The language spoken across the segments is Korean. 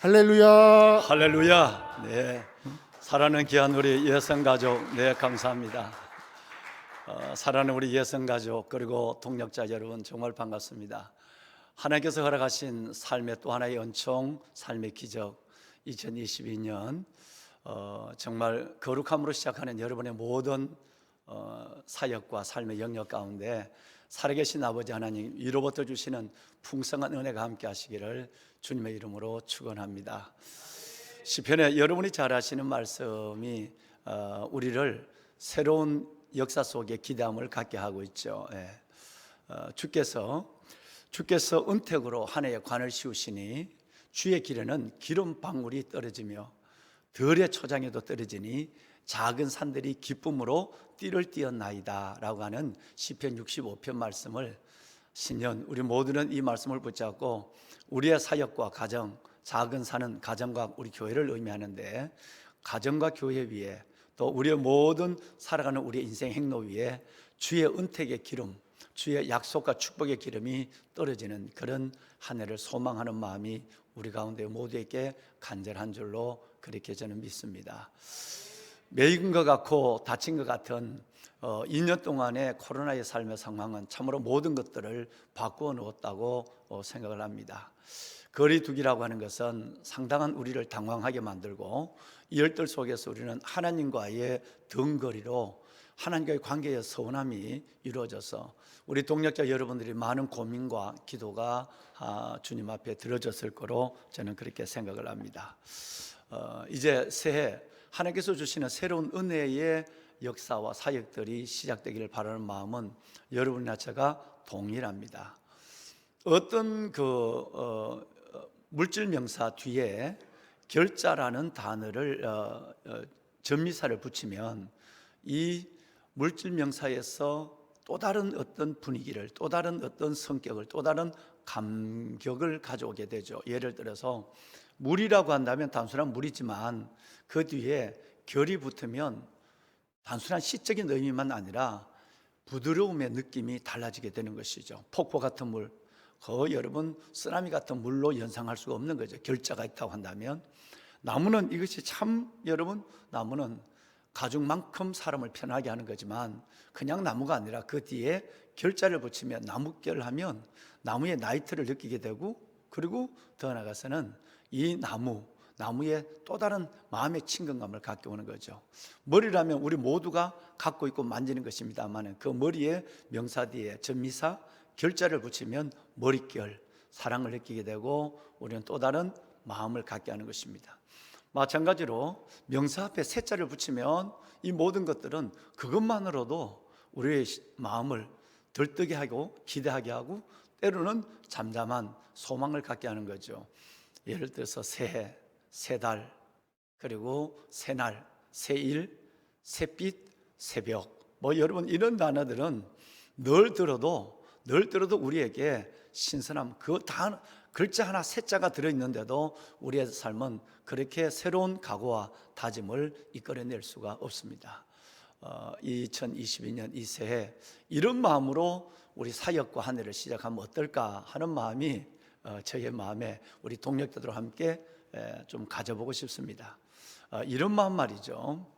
할렐루야. 할렐루야. 네, 사랑하는 귀한 우리 예성가족, 네, 감사합니다. 사랑하는 우리 예성가족 그리고 동역자 여러분, 정말 반갑습니다. 하나님께서 허락하신 삶의 또 하나의 은총, 삶의 기적, 2022년 정말 거룩함으로 시작하는 여러분의 모든 사역과 삶의 영역 가운데 살아계신 아버지 하나님 위로부터 주시는 풍성한 은혜가 함께 하시기를 주님의 이름으로 축원합니다. 시편에 여러분이 잘 아시는 말씀이 우리를 새로운 역사 속에 기대함을 갖게 하고 있죠. 주께서 은택으로 한 해의 관을 씌우시니 주의 길에는 기름 방울이 떨어지며 들의 초장에도 떨어지니 작은 산들이 기쁨으로 띠를 띄었나이다 라고 하는 시편 65편 말씀을 신년 우리 모두는 이 말씀을 붙잡고 우리의 사역과 가정, 작은 산은 가정과 우리 교회를 의미하는데, 가정과 교회 위에 또 우리의 모든 살아가는 우리의 인생 행로 위에 주의 은택의 기름, 주의 약속과 축복의 기름이 떨어지는 그런 한 해를 소망하는 마음이 우리 가운데 모두에게 간절한 줄로 그렇게 저는 믿습니다. 매인 것 같고 다친 것 같은 2년 동안의 코로나의 삶의 상황은 참으로 모든 것들을 바꾸어 놓았다고 생각을 합니다. 거리두기라고 하는 것은 상당한 우리를 당황하게 만들고, 이 열들 속에서 우리는 하나님과의 덩거리로 하나님과의 관계의 서운함이 이루어져서 우리 동역자 여러분들이 많은 고민과 기도가 주님 앞에 들어졌을 거로 저는 그렇게 생각을 합니다. 이제 새해 하나님께서 주시는 새로운 은혜의 역사와 사역들이 시작되기를 바라는 마음은 여러분이나 제가 동일합니다. 어떤 물질 명사 뒤에 결자라는 단어를 전미사를 붙이면 이 물질 명사에서 또 다른 어떤 분위기를, 또 다른 어떤 성격을, 또 다른 감격을 가져오게 되죠. 예를 들어서 물이라고 한다면 단순한 물이지만 그 뒤에 결이 붙으면 단순한 시적인 의미만 아니라 부드러움의 느낌이 달라지게 되는 것이죠. 폭포 같은 물, 여러분 쓰나미 같은 물로 연상할 수가 없는 거죠. 결자가 있다고 한다면. 나무는 이것이 참, 여러분, 나무는 가죽만큼 사람을 편하게 하는 거지만 그냥 나무가 아니라 그 뒤에 결자를 붙이면 나무결 하면 나무의 나이트를 느끼게 되고, 그리고 더 나아가서는 이 나무에 또 다른 마음의 친근감을 갖게 오는 거죠. 머리라면 우리 모두가 갖고 있고 만지는 것입니다만 그 머리에 명사 뒤에 전미사 결자를 붙이면 머릿결, 사랑을 느끼게 되고 우리는 또 다른 마음을 갖게 하는 것입니다. 마찬가지로 명사 앞에 새자를 붙이면 이 모든 것들은 그것만으로도 우리의 마음을 들뜨게 하고 기대하게 하고 때로는 잠잠한 소망을 갖게 하는 거죠. 예를 들어서 새해, 새달, 그리고 새날, 새일, 새빛, 새벽, 여러분 이런 단어들은 늘 들어도 우리에게 신선함, 그 글자 하나 새자가 들어있는데도 우리의 삶은 그렇게 새로운 각오와 다짐을 이끌어낼 수가 없습니다. 2022년 이 새해 이런 마음으로 우리 사역과 한 해를 시작하면 어떨까 하는 마음이 저의 마음에 우리 동역자들과 함께 좀 가져보고 싶습니다. 이런 마음 말이죠.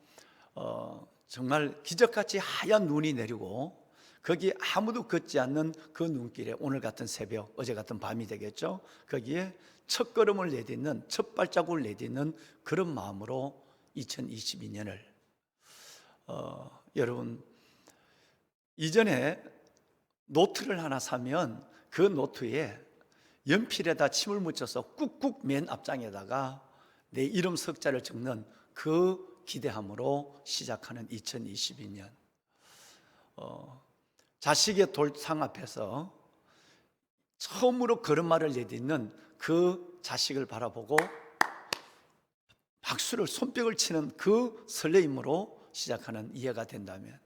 정말 기적같이 하얀 눈이 내리고 거기에 아무도 걷지 않는 그 눈길에 오늘 같은 새벽, 어제 같은 밤이 되겠죠. 거기에 첫 걸음을 내딛는, 첫 발자국을 내딛는 그런 마음으로 2022년을 여러분, 이전에 노트를 하나 사면 그 노트에 연필에다 침을 묻혀서 꾹꾹 맨 앞장에다가 내 이름 석자를 적는 그 기대함으로 시작하는 2022년. 자식의 돌상 앞에서 처음으로 걸음마를 내딛는 그 자식을 바라보고 박수를, 손뼉을 치는 그 설레임으로 시작하는 이해가 된다면,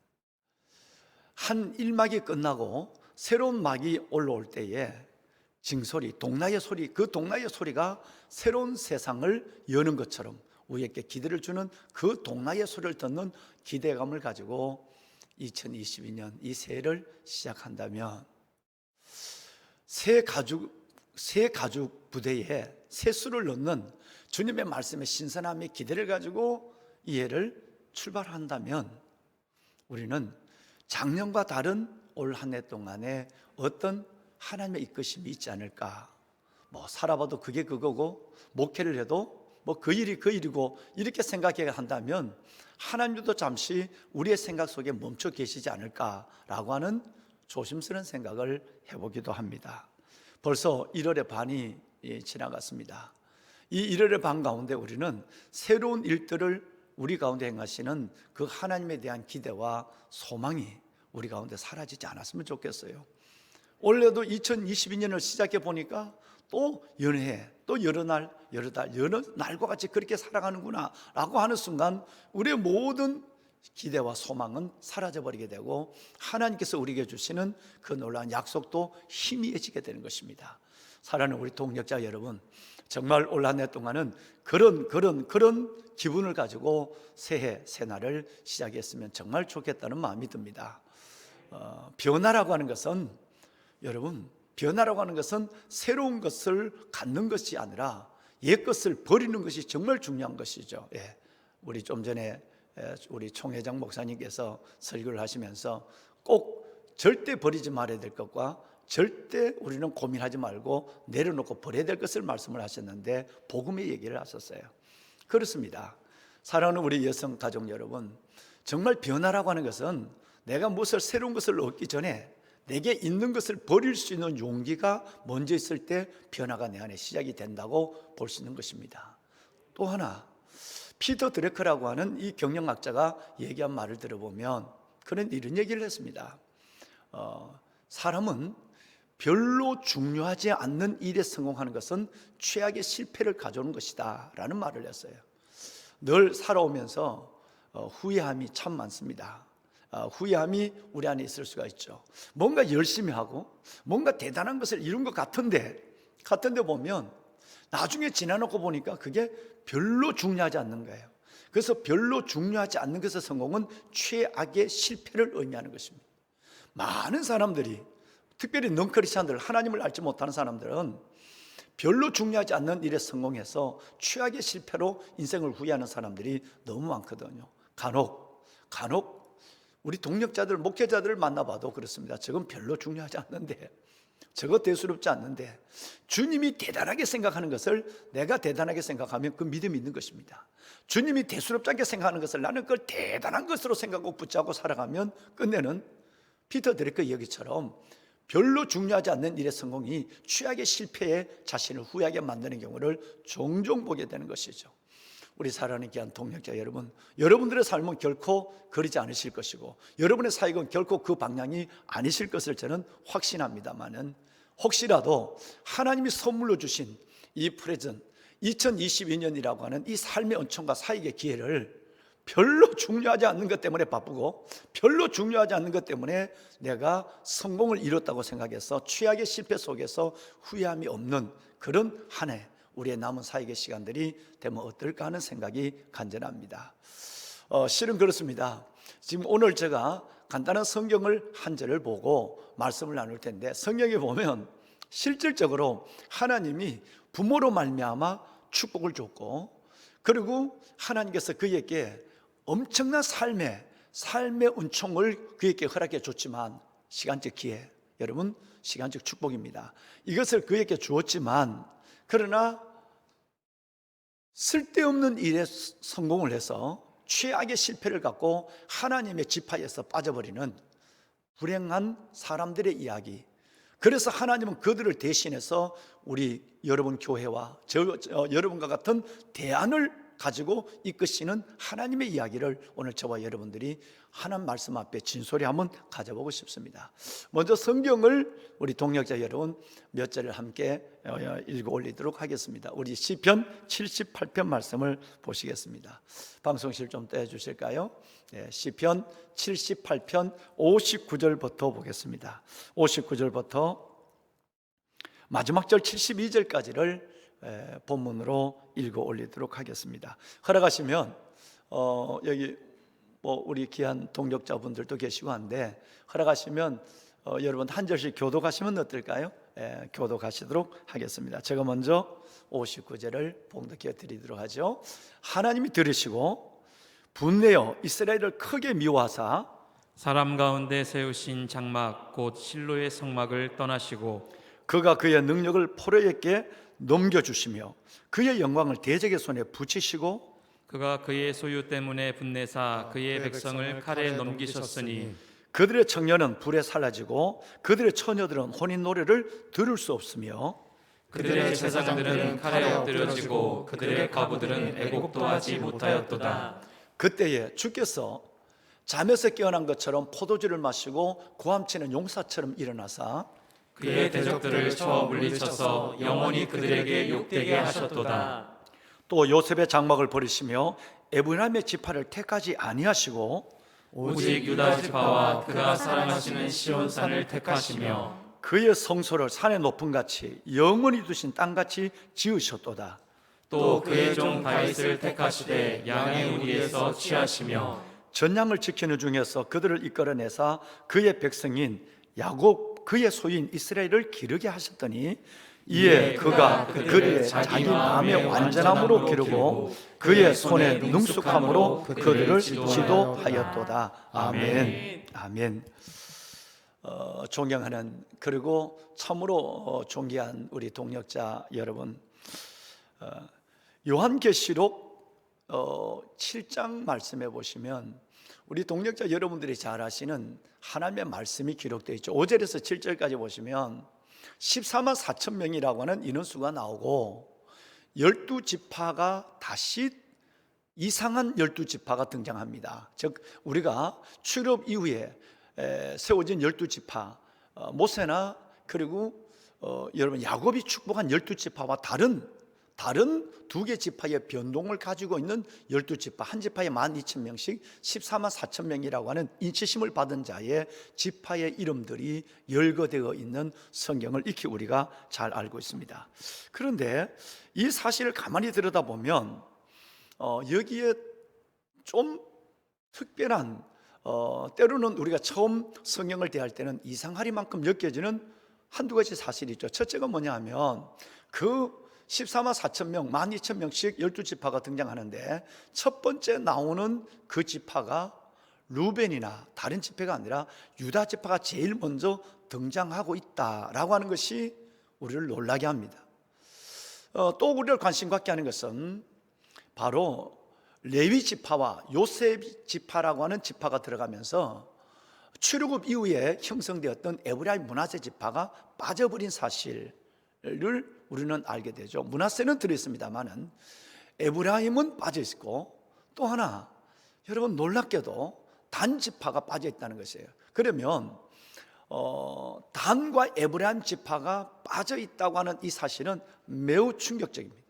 한 1막이 끝나고 새로운 막이 올라올 때에 징소리, 동나의 소리, 그 동나의 소리가 새로운 세상을 여는 것처럼 우리에게 기대를 주는 그 동나의 소리를 듣는 기대감을 가지고 2022년 이 새해를 시작한다면, 새 가죽 새 가죽 부대에 새 수를 넣는 주님의 말씀의 신선함의 기대를 가지고 이 해를 출발한다면 우리는 작년과 다른 올 한 해 동안에 어떤 하나님의 이끄심이 있지 않을까. 살아봐도 그게 그거고 목회를 해도 그 일이 그 일이고 이렇게 생각해야 한다면 하나님도 잠시 우리의 생각 속에 멈춰 계시지 않을까라고 하는 조심스러운 생각을 해보기도 합니다. 벌써 1월의 반이 지나갔습니다. 이 1월의 반 가운데 우리는 새로운 일들을 우리 가운데 행하시는 그 하나님에 대한 기대와 소망이 우리 가운데 사라지지 않았으면 좋겠어요. 올해도 2022년을 시작해 보니까 또 연해, 또 여러 날, 여러 달, 여러 날과 같이 그렇게 살아가는구나 라고 하는 순간 우리의 모든 기대와 소망은 사라져버리게 되고 하나님께서 우리에게 주시는 그 놀라운 약속도 희미해지게 되는 것입니다. 사랑하는 우리 동역자 여러분, 정말 올 한 해 동안은 그런 기분을 가지고 새해, 새날을 시작했으면 정말 좋겠다는 마음이 듭니다. 변화라고 하는 것은 여러분, 변화라고 하는 것은 새로운 것을 갖는 것이 아니라 옛 것을 버리는 것이 정말 중요한 것이죠. 우리 좀 전에 우리 총회장 목사님께서 설교를 하시면서 꼭 절대 버리지 말아야 될 것과 절대 우리는 고민하지 말고 내려놓고 버려야 될 것을 말씀을 하셨는데 복음의 얘기를 하셨어요. 그렇습니다. 사랑하는 우리 여성 가족 여러분, 정말 변화라고 하는 것은 내가 무엇을 새로운 것을 얻기 전에 내게 있는 것을 버릴 수 있는 용기가 먼저 있을 때 변화가 내 안에 시작이 된다고 볼 수 있는 것입니다. 또 하나, 피터 드레커라고 하는 이 경영학자가 얘기한 말을 들어보면 그는 이런 얘기를 했습니다. 사람은 별로 중요하지 않는 일에 성공하는 것은 최악의 실패를 가져오는 것이다 라는 말을 했어요. 늘 살아오면서 후회함이 참 많습니다. 후회함이 우리 안에 있을 수가 있죠. 뭔가 열심히 하고 뭔가 대단한 것을 이룬 것 같은데 보면 나중에 지나놓고 보니까 그게 별로 중요하지 않는 거예요. 그래서 별로 중요하지 않는 것의 성공은 최악의 실패를 의미하는 것입니다. 많은 사람들이, 특별히 넌크리스찬들, 하나님을 알지 못하는 사람들은 별로 중요하지 않는 일에 성공해서 최악의 실패로 인생을 후회하는 사람들이 너무 많거든요. 간혹 우리 동역자들, 목회자들을 만나봐도 그렇습니다. 저건 별로 중요하지 않는데, 저거 대수롭지 않는데, 주님이 대단하게 생각하는 것을 내가 대단하게 생각하면 그 믿음이 있는 것입니다. 주님이 대수롭지 않게 생각하는 것을 나는 그걸 대단한 것으로 생각하고 붙잡고 살아가면 끝내는 피터 드레커 얘기처럼 별로 중요하지 않는 일의 성공이 최악의 실패에 자신을 후회하게 만드는 경우를 종종 보게 되는 것이죠. 우리 사랑하는 귀한 동역자 여러분, 여러분들의 삶은 결코 그러지 않으실 것이고 여러분의 사역은 결코 그 방향이 아니실 것을 저는 확신합니다만은, 혹시라도 하나님이 선물로 주신 이 프레젠 2022년이라고 하는 이 삶의 은총과 사역의 기회를 별로 중요하지 않는 것 때문에 바쁘고 별로 중요하지 않는 것 때문에 내가 성공을 이뤘다고 생각해서 최악의 실패 속에서 후회함이 없는 그런 한 해, 우리의 남은 사역의 시간들이 되면 어떨까 하는 생각이 간절합니다. 실은 그렇습니다. 지금 오늘 제가 간단한 성경을 한 절을 보고 말씀을 나눌 텐데, 성경에 보면 실질적으로 하나님이 부모로 말미암아 축복을 줬고, 그리고 하나님께서 그에게 엄청난 삶의 은총을 그에게 허락해 줬지만, 시간적 기회, 여러분 시간적 축복입니다. 이것을 그에게 주었지만, 그러나 쓸데없는 일에 성공을 해서 최악의 실패를 갖고 하나님의 지파에서 빠져버리는 불행한 사람들의 이야기. 그래서 하나님은 그들을 대신해서 우리 여러분 교회와 여러분과 같은 대안을 가지고 이끄시는 하나님의 이야기를 오늘 저와 여러분들이 하나님 말씀 앞에 진솔히 한번 가져보고 싶습니다. 먼저 성경을 우리 동역자 여러분 몇 절을 함께 읽어 올리도록 하겠습니다. 우리 시편 78편 말씀을 보시겠습니다. 방송실 좀 떼주실까요? 시편 78편 59절부터 보겠습니다. 59절부터 마지막 절 72절까지를 본문으로 읽어 올리도록 하겠습니다. 허락하시면 여기 우리 귀한 동역자분들도 계시고 한데, 허락하시면 여러분 한 절씩 교독하시면 어떨까요? 교독하시도록 하겠습니다. 제가 먼저 59절을 봉독해 드리도록 하죠. 하나님이 들으시고 분내어 이스라엘을 크게 미워하사 사람 가운데 세우신 장막 곧 실로의 성막을 떠나시고 그가 그의 능력을 포로에게 넘겨주시며 그의 영광을 대적의 손에 붙이시고 그가 그의 소유 때문에 분내사 그의 백성을 칼에 넘기셨으니 그들의 청년은 불에 살라지고 그들의 처녀들은 혼인 노래를 들을 수 없으며 그들의 제사장들은 칼에 엎드려지고 그들의 과부들은 애곡도 하지 못하였도다. 그때에 주께서 잠에서 깨어난 것처럼 포도주를 마시고 고함치는 용사처럼 일어나사 그의 대적들을 쳐 물리쳐서 영원히 그들에게 욕되게 하셨도다. 또 요셉의 장막을 버리시며 에브라임의 지파를 택하지 아니하시고 오직 유다 지파와 그가 사랑하시는 시온산을 택하시며 그의 성소를 산의 높음 같이 영원히 두신 땅같이 지으셨도다. 또 그의 종 다윗을 택하시되 양의 우리에서 취하시며 전양을 지키는 중에서 그들을 이끌어내사 그의 백성인 야곱 그의 소유인 이스라엘을 기르게 하셨더니 이에 그가 그들의 자기 마음의 완전함으로 기르고 그의 손의 능숙함으로 그들을 지도하였도다. 아멘. 아멘. 존경하는 그리고 참으로 존귀한 우리 동역자 여러분, 요한계시록 7장 말씀해 보시면 우리 동역자 여러분들이 잘 아시는 하나님의 말씀이 기록되어 있죠. 5절에서 7절까지 보시면 14만 4천 명이라고 하는 인원수가 나오고 12지파가 다시 이상한 12지파가 등장합니다. 즉 우리가 출애굽 이후에 세워진 12지파 모세나 그리고 여러분 야곱이 축복한 12지파와 다른 두 개 지파의 변동을 가지고 있는 12지파, 한 지파에 12,000명씩 14만 4천 명이라고 하는 인치심을 받은 자의 지파의 이름들이 열거되어 있는 성경을 익히 우리가 잘 알고 있습니다. 그런데 이 사실을 가만히 들여다보면 여기에 좀 특별한 때로는 우리가 처음 성경을 대할 때는 이상하리만큼 느껴지는 한두 가지 사실이 있죠. 첫째가 뭐냐 하면 그 14만 4천 명, 12,000명씩 12지파가 등장하는데 첫 번째 나오는 그 지파가 루벤이나 다른 지파가 아니라 유다 지파가 제일 먼저 등장하고 있다라고 하는 것이 우리를 놀라게 합니다. 또 우리를 관심 갖게 하는 것은 바로 레위 지파와 요셉 지파라고 하는 지파가 들어가면서 출애굽 이후에 형성되었던 에브라임 므낫세 지파가 빠져버린 사실을 우리는 알게 되죠. 므낫세는 들어있습니다만은 에브라임은 빠져 있고 또 하나 여러분 놀랍게도 단 지파가 빠져 있다는 것이에요. 그러면 단과 에브라임 지파가 빠져 있다고 하는 이 사실은 매우 충격적입니다.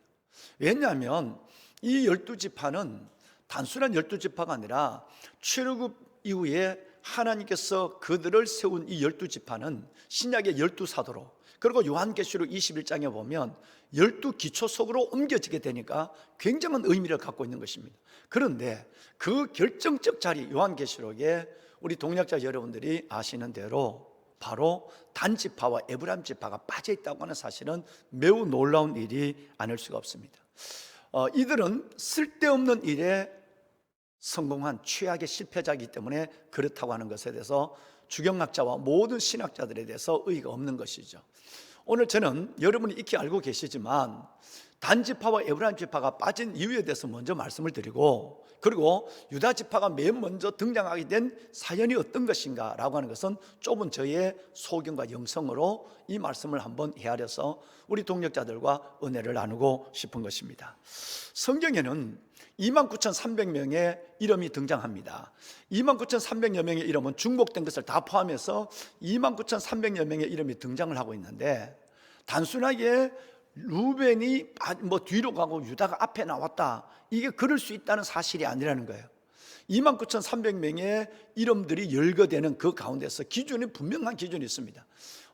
왜냐하면 이 12지파는 단순한 12지파가 아니라 출애굽 이후에 하나님께서 그들을 세운 이 12지파는 신약의 12사도로 그리고 요한계시록 21장에 보면 12기초석으로 옮겨지게 되니까 굉장한 의미를 갖고 있는 것입니다. 그런데 그 결정적 자리 요한계시록에 우리 동역자 여러분들이 아시는 대로 바로 단지파와 에브라임 지파가 빠져 있다고 하는 사실은 매우 놀라운 일이 아닐 수가 없습니다. 이들은 쓸데없는 일에 성공한 최악의 실패자이기 때문에 그렇다고 하는 것에 대해서 주경학자와 모든 신학자들에 대해서 의의가 없는 것이죠. 오늘 저는 여러분이 익히 알고 계시지만 단지파와 에브라임 지파가 빠진 이유에 대해서 먼저 말씀을 드리고 그리고 유다 지파가 맨 먼저 등장하게 된 사연이 어떤 것인가 라고 하는 것은 좁은 저의 소견과 영성으로 이 말씀을 한번 헤아려서 우리 동역자들과 은혜를 나누고 싶은 것입니다. 성경에는 29,300명의 이름이 등장합니다. 29,300여 명의 이름은 중복된 것을 다 포함해서 29,300여 명의 이름이 등장을 하고 있는데 단순하게 루벤이 뒤로 가고 유다가 앞에 나왔다, 이게 그럴 수 있다는 사실이 아니라는 거예요. 29,300명의 이름들이 열거되는 그 가운데서 기준이 분명한 기준이 있습니다.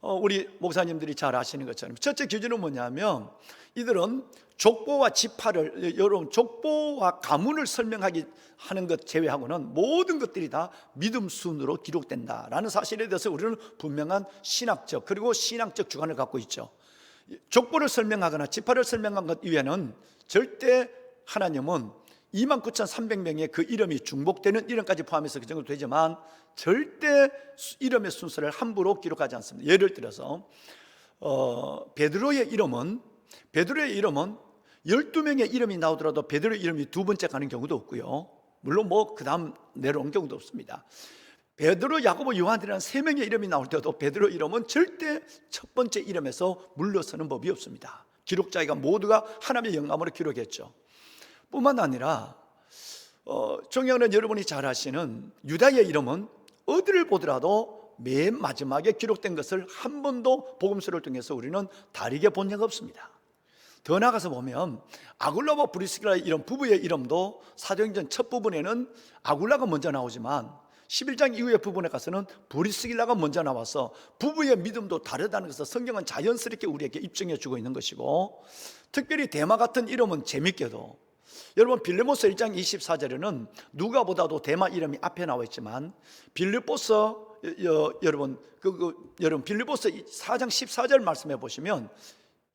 우리 목사님들이 잘 아시는 것처럼 첫째 기준은 뭐냐면 이들은 족보와 지파를, 여러분 족보와 가문을 설명하기 하는 것 제외하고는 모든 것들이 다 믿음 순으로 기록된다라는 사실에 대해서 우리는 분명한 신학적 그리고 신앙적 주관을 갖고 있죠. 족보를 설명하거나 지파를 설명한 것 이외에는 절대 하나님은 29,300명의 그 이름이 중복되는 이름까지 포함해서 그 정도 되지만 절대 이름의 순서를 함부로 기록하지 않습니다. 예를 들어서 베드로의 이름은 12명의 이름이 나오더라도 베드로의 이름이 두 번째 가는 경우도 없고요. 물론 그 다음 내려온 경우도 없습니다. 베드로, 야고보, 요한이라는 세 명의 이름이 나올 때도 베드로 이름은 절대 첫 번째 이름에서 물러서는 법이 없습니다. 기록자가 모두가 하나님의 영감으로 기록했죠. 뿐만 아니라 존경하는 여러분이 잘 아시는 유다의 이름은 어디를 보더라도 맨 마지막에 기록된 것을 한 번도 복음서를 통해서 우리는 다르게 본 적 없습니다. 더 나아가서 보면 아굴라와 브리스길라 이런 부부의 이름도 사도행전 첫 부분에는 아굴라가 먼저 나오지만 11장 이후의 부분에 가서는 브리스길라가 먼저 나와서 부부의 믿음도 다르다는 것을 성경은 자연스럽게 우리에게 입증해 주고 있는 것이고, 특별히 대마 같은 이름은 재밌게도 여러분 빌립보서 1장 24절에는 누가보다도 대마 이름이 앞에 나와 있지만 빌립보서 여러분 빌립보서 4장 14절 말씀해 보시면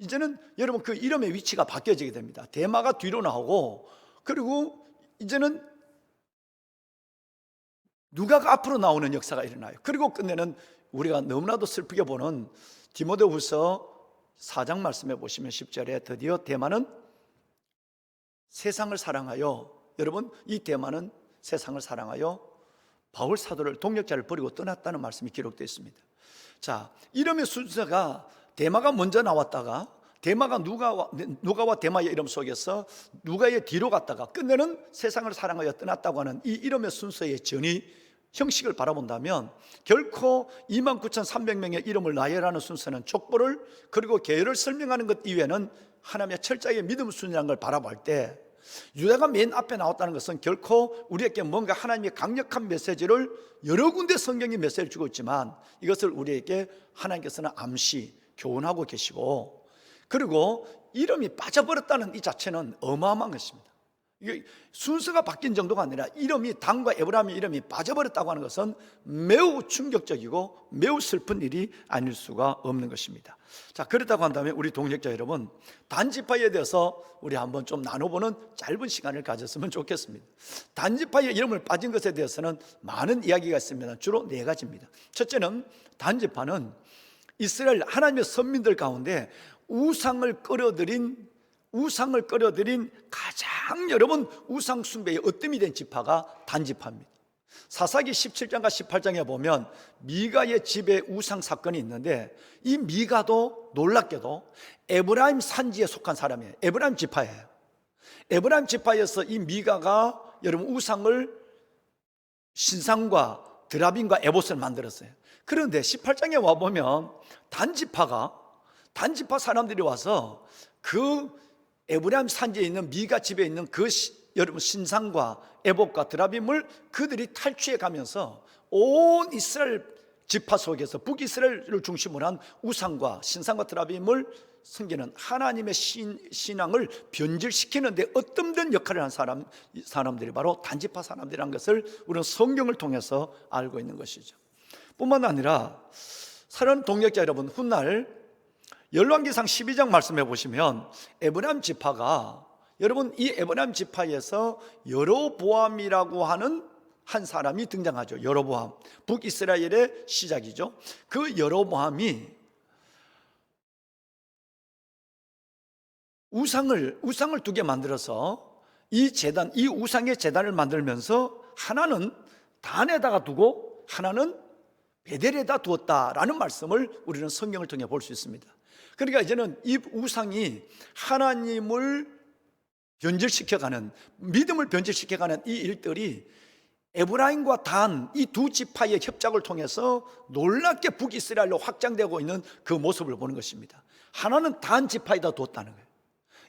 이제는 여러분 그 이름의 위치가 바뀌어지게 됩니다. 대마가 뒤로 나오고 그리고 이제는 누가가 앞으로 나오는 역사가 일어나요. 그리고 끝내는 우리가 너무나도 슬프게 보는 디모데후서 4장 말씀해 보시면 10절에 드디어 대마는 세상을 사랑하여, 여러분 이 대마는 세상을 사랑하여 바울 사도를 동역자를 버리고 떠났다는 말씀이 기록되어 있습니다. 자, 이름의 순서가 대마가 먼저 나왔다가 대마가 누가와 대마의 이름 속에서 누가의 뒤로 갔다가 끝내는 세상을 사랑하여 떠났다고 하는 이 이름의 순서의 전이 형식을 바라본다면 결코 29,300명의 이름을 나열하는 순서는 족보를 그리고 계열을 설명하는 것 이외에는 하나님의 철저하게 믿음 순이라는 걸 바라볼 때 유다가 맨 앞에 나왔다는 것은 결코 우리에게 뭔가 하나님의 강력한 메시지를 여러 군데 성경이 메시지를 주고 있지만 이것을 우리에게 하나님께서는 암시 교훈하고 계시고, 그리고 이름이 빠져버렸다는 이 자체는 어마어마한 것입니다. 이게 순서가 바뀐 정도가 아니라 이름이 단과 에브라임의 이름이 빠져버렸다고 하는 것은 매우 충격적이고 매우 슬픈 일이 아닐 수가 없는 것입니다. 자, 그렇다고 한다면 우리 동역자 여러분, 단지파에 대해서 우리 한번 좀 나눠보는 짧은 시간을 가졌으면 좋겠습니다. 단지파의 이름을 빠진 것에 대해서는 많은 이야기가 있습니다. 주로 네 가지입니다. 첫째는 단지파는 이스라엘 하나님의 선민들 가운데 우상을 끌어들인 가장 여러분 우상 숭배의 으뜸이 된 지파가 단지파입니다. 사사기 17장과 18장에 보면 미가의 집에 우상 사건이 있는데 이 미가도 놀랍게도 에브라임 산지에 속한 사람이에요. 에브라임 지파예요. 에브라임 지파에서 이 미가가 여러분 우상을 신상과 드라빔과 에봇을 만들었어요. 그런데 18장에 와보면 단지파 사람들이 와서 그 에브라임 산지에 있는 미가 집에 있는 그 여러분 신상과 에봇과 드라빔을 그들이 탈취해 가면서 온 이스라엘 지파 속에서 북이스라엘을 중심으로 한 우상과 신상과 드라빔을 섬기는 하나님의 신앙을 변질시키는 데 어떤 역할을 한 사람들이 바로 단지파 사람들이라는 것을 우리는 성경을 통해서 알고 있는 것이죠. 뿐만 아니라 사랑하는 동역자 여러분, 훗날 열왕기상 12장 말씀해 보시면 에브라임 지파가 여러분 이 에브라임 지파에서 여로보암이라고 하는 한 사람이 등장하죠. 여로보암, 북이스라엘의 시작이죠. 그 여로보암이 우상을 두 개 만들어서 이 우상의 제단을 만들면서 하나는 단에다가 두고 하나는 베델에다 두었다라는 말씀을 우리는 성경을 통해 볼 수 있습니다. 그러니까 이제는 이 우상이 하나님을 변질시켜가는, 믿음을 변질시켜가는 이 일들이 에브라임과 단 이 두 지파의 협작을 통해서 놀랍게 북이스라엘로 확장되고 있는 그 모습을 보는 것입니다. 하나는 단 지파에다 뒀다는 거예요.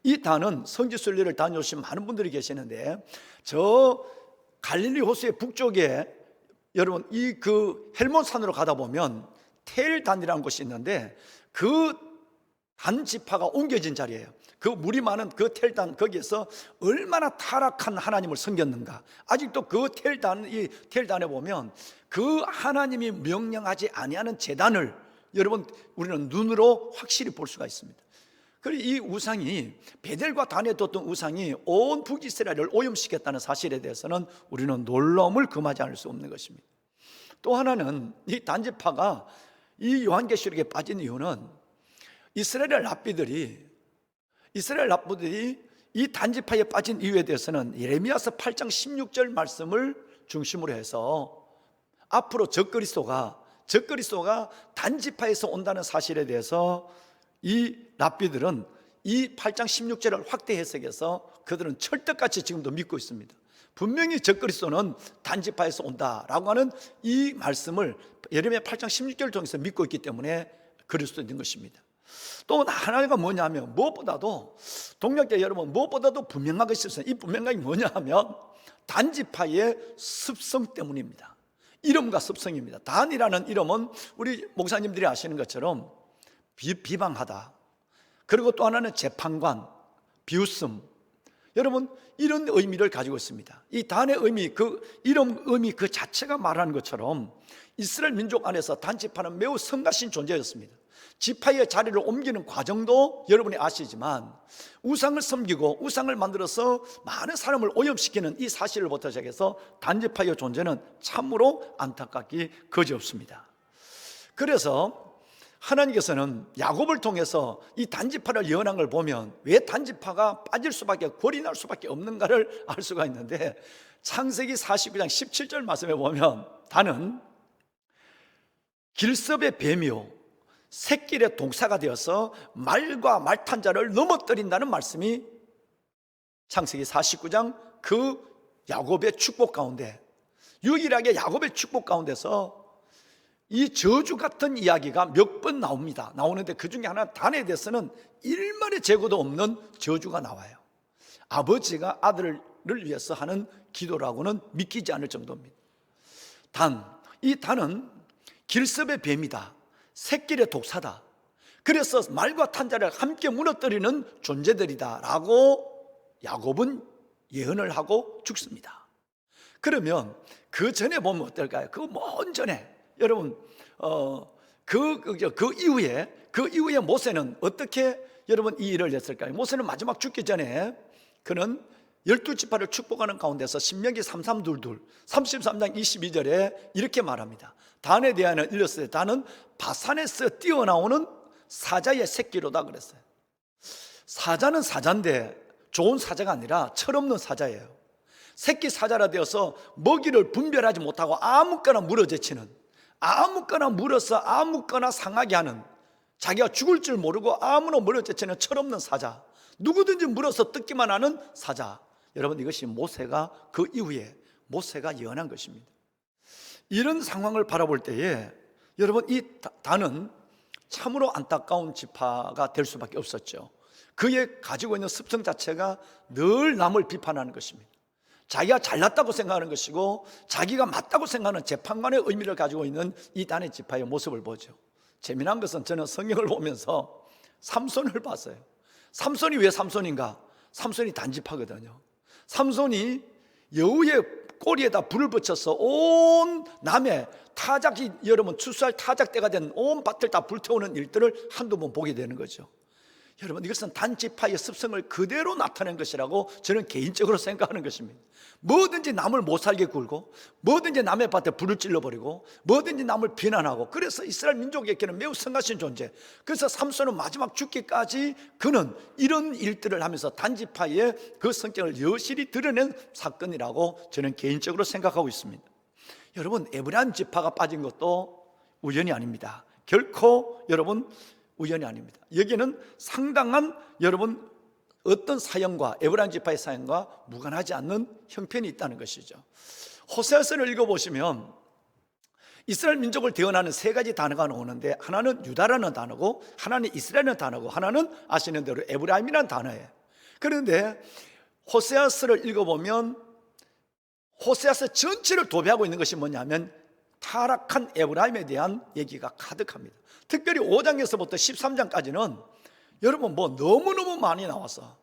이 단은 성지순례를 다녀오신 많은 분들이 계시는데 저 갈릴리 호수의 북쪽에 여러분 이 그 헬몬산으로 가다 보면 텔단이라는 곳이 있는데 그 단지파가 옮겨진 자리예요. 그 물이 많은 그 텔단, 거기에서 얼마나 타락한 하나님을 섬겼는가. 아직도 그 텔단에 보면 그 하나님이 명령하지 아니하는 제단을 여러분 우리는 눈으로 확실히 볼 수가 있습니다. 그리고 이 우상이 베델과 단에 뒀던 우상이 온 북이스라엘을 오염시켰다는 사실에 대해서는 우리는 놀라움을 금하지 않을 수 없는 것입니다. 또 하나는 이 단지파가 이 요한계시록에 빠진 이유는 이스라엘 랍비들이 이 단지파에 빠진 이유에 대해서는 예레미야서 8장 16절 말씀을 중심으로 해서 앞으로 적그리스도가 단지파에서 온다는 사실에 대해서 이 랍비들은 이 8장 16절을 확대 해석해서 그들은 철떡같이 지금도 믿고 있습니다. 분명히 적그리스도는 단지파에서 온다라고 하는 이 말씀을 예레미야 8장 16절을 통해서 믿고 있기 때문에 그럴 수도 있는 것입니다. 또 하나가 뭐냐면 무엇보다도 동력자 여러분 무엇보다도 분명한 것이 있어요. 이 분명함이 뭐냐 하면 단지파의 습성 때문입니다. 이름과 습성입니다. 단이라는 이름은 우리 목사님들이 아시는 것처럼 비방하다, 그리고 또 하나는 재판관, 비웃음, 여러분 이런 의미를 가지고 있습니다. 이 단의 의미, 그 이름 의미 그 자체가 말하는 것처럼 이스라엘 민족 안에서 단지파는 매우 성가신 존재였습니다. 지파의 자리를 옮기는 과정도 여러분이 아시지만 우상을 섬기고 우상을 만들어서 많은 사람을 오염시키는 이 사실을부터 시작해서 단지파의 존재는 참으로 안타깝기 그지없습니다. 그래서 하나님께서는 야곱을 통해서 이 단지파를 예언한 걸 보면 왜 단지파가 빠질 수밖에, 골이 날 수밖에 없는가를 알 수가 있는데, 창세기 49장 17절 말씀에 보면 단은 길섭의 뱀이요 새끼의 동사가 되어서 말과 말탄자를 넘어뜨린다는 말씀이 창세기 49장 그 야곱의 축복 가운데, 유일하게 야곱의 축복 가운데서 이 저주 같은 이야기가 몇 번 나옵니다. 나오는데 그 중에 하나 단에 대해서는 일말의 재고도 없는 저주가 나와요. 아버지가 아들을 위해서 하는 기도라고는 믿기지 않을 정도입니다. 이 단은 길섭의 뱀이다, 새끼의 독사다, 그래서 말과 탄자를 함께 무너뜨리는 존재들이다 라고 야곱은 예언을 하고 죽습니다. 그러면 그 전에 보면 어떨까요? 그 먼 전에 여러분 그 이후에 모세는 어떻게 여러분 이 일을 했을까요? 모세는 마지막 죽기 전에 그는 12지파를 축복하는 가운데서 신명기 33장 22절에 이렇게 말합니다. 단에 대하여 일렀을 때 단은 바산에서 뛰어나오는 사자의 새끼로다 그랬어요. 사자는 사자인데 좋은 사자가 아니라 철없는 사자예요. 새끼 사자라 되어서 먹이를 분별하지 못하고 아무거나 물어제치는, 아무거나 물어서 아무거나 상하게 하는, 자기가 죽을 줄 모르고 아무나 물어제치는 철없는 사자, 누구든지 물어서 뜯기만 하는 사자. 여러분 이것이 모세가 그 이후에 모세가 예언한 것입니다. 이런 상황을 바라볼 때에 여러분 이 단은 참으로 안타까운 지파가 될 수밖에 없었죠. 그의 가지고 있는 습성 자체가 늘 남을 비판하는 것입니다. 자기가 잘났다고 생각하는 것이고 자기가 맞다고 생각하는 재판관의 의미를 가지고 있는 이 단의 지파의 모습을 보죠. 재미난 것은 저는 성경을 보면서 삼손을 봤어요. 삼손이 왜 삼손인가? 삼손이 단지파거든요. 삼손이 여우의 꼬리에다 불을 붙여서 온 남의 타작이, 여러분 추수할 타작대가 된 온 밭을 다 불태우는 일들을 한두 번 보게 되는 거죠. 여러분 이것은 단지파의 습성을 그대로 나타낸 것이라고 저는 개인적으로 생각하는 것입니다. 뭐든지 남을 못 살게 굴고, 뭐든지 남의 밭에 불을 찔러버리고, 뭐든지 남을 비난하고, 그래서 이스라엘 민족에게는 매우 성가신 존재. 그래서 삼손은 마지막 죽기까지 그는 이런 일들을 하면서 단지파의 그 성격을 여실히 드러낸 사건이라고 저는 개인적으로 생각하고 있습니다. 여러분 에브라임 지파가 빠진 것도 우연이 아닙니다. 결코 여러분 우연이 아닙니다. 여기는 상당한 여러분 어떤 사형과 에브라임 지파의 사형과 무관하지 않는 형편이 있다는 것이죠. 호세아서를 읽어보시면 이스라엘 민족을 대언하는 세 가지 단어가 나오는데, 하나는 유다라는 단어고, 하나는 이스라엘이라는 단어고, 하나는 아시는 대로 에브라임이라는 단어예요. 그런데 호세아서를 읽어보면 호세아서 전체를 도배하고 있는 것이 뭐냐면 타락한 에브라임에 대한 얘기가 가득합니다. 특별히 5장에서부터 13장까지는 여러분 너무너무 많이 나와서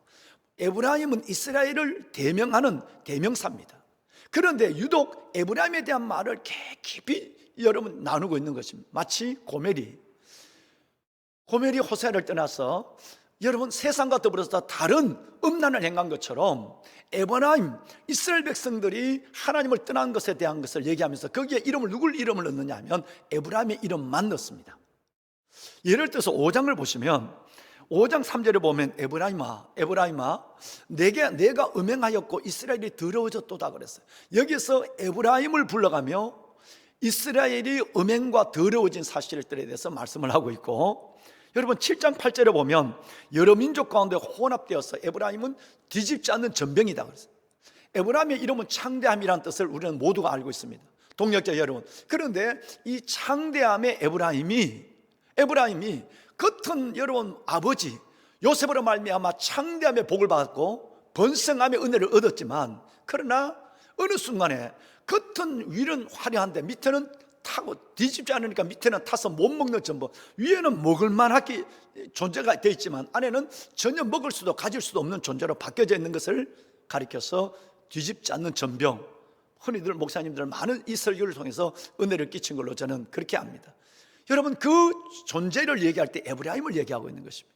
에브라임은 이스라엘을 대명하는 대명사입니다. 그런데 유독 에브라임에 대한 말을 깊이 여러분 나누고 있는 것입니다. 마치 고멜이 호세아를 떠나서 여러분 세상과 더불어서 다른 음란을 행한 것처럼 에브라임, 이스라엘 백성들이 하나님을 떠난 것에 대한 것을 얘기하면서 거기에 누굴 이름을 넣느냐 하면 에브라임의 이름만 넣습니다. 예를 들어서 5장을 보시면 5장 3절에 보면 에브라임아 내가 음행하였고 이스라엘이 더러워졌도다 그랬어요. 여기서 에브라임을 불러가며 이스라엘이 음행과 더러워진 사실들에 대해서 말씀을 하고 있고, 여러분 7장 8절에 보면 여러 민족 가운데 혼합되어서 에브라임은 뒤집지 않는 전병이다 그랬어요. 에브라임의 이름은 창대함이라는 뜻을 우리는 모두가 알고 있습니다, 동역자 여러분. 그런데 이 창대함의 에브라임이 겉은 여러분 아버지 요셉으로 말미암아 창대함의 복을 받았고 번성함의 은혜를 얻었지만, 그러나 어느 순간에 겉은 위는 화려한데 밑에는 타고 뒤집지 않으니까 밑에는 타서 못 먹는 전부, 위에는 먹을만하게 존재가 되어 있지만 안에는 전혀 먹을 수도 가질 수도 없는 존재로 바뀌어져 있는 것을 가리켜서 뒤집지 않는 전병, 흔히들 목사님들 많은 이 설교를 통해서 은혜를 끼친 걸로 저는 그렇게 압니다. 여러분 그 존재를 얘기할 때 에브라임을 얘기하고 있는 것입니다.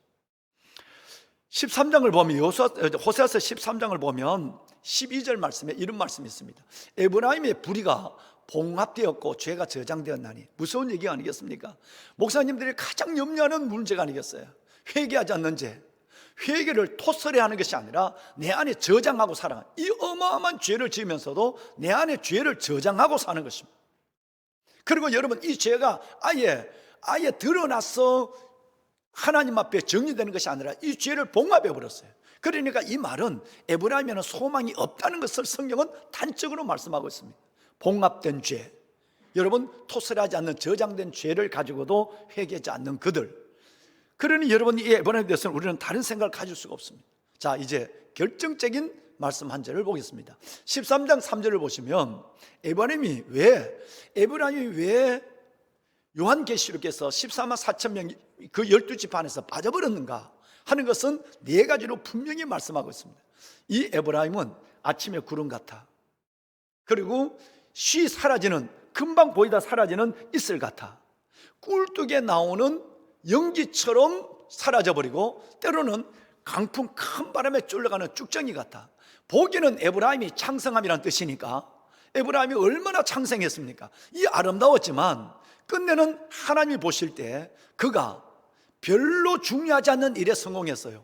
13장을 보면 호세아서 13장을 보면 12절 말씀에 이런 말씀이 있습니다. 에브라임의 불의가 봉합되었고 죄가 저장되었나니. 무서운 얘기가 아니겠습니까? 목사님들이 가장 염려하는 문제가 아니겠어요? 회개하지 않는 죄, 회개를 토설해 하는 것이 아니라 내 안에 저장하고 살아, 이 어마어마한 죄를 지으면서도 내 안에 죄를 저장하고 사는 것입니다. 그리고 여러분 이 죄가 아예 드러나서 하나님 앞에 정리되는 것이 아니라 이 죄를 봉합해 버렸어요. 그러니까 이 말은 에브라임에는 소망이 없다는 것을 성경은 단적으로 말씀하고 있습니다. 봉합된 죄, 여러분 토설하지 않는 저장된 죄를 가지고도 회개하지 않는 그들. 그러니 여러분 이 에브라임에 대해서는 우리는 다른 생각을 가질 수가 없습니다. 자, 이제 결정적인 말씀 한 절을 보겠습니다. 13장 3절을 보시면 에브라임이 왜 요한계시록에서 14만 4천 명 그 12지파에서 빠져버렸는가 하는 것은 네 가지로 분명히 말씀하고 있습니다. 이 에브라임은 아침의 구름 같아, 그리고 금방 보이다 사라지는 이슬 같아, 꿀뚝에 나오는 연기처럼 사라져버리고 때로는 강풍 큰 바람에 쫄려가는 쭉정이 같아. 보기는 에브라임이 창성함이란 뜻이니까 에브라임이 얼마나 창성했습니까? 이 아름다웠지만 끝내는 하나님이 보실 때 그가 별로 중요하지 않는 일에 성공했어요.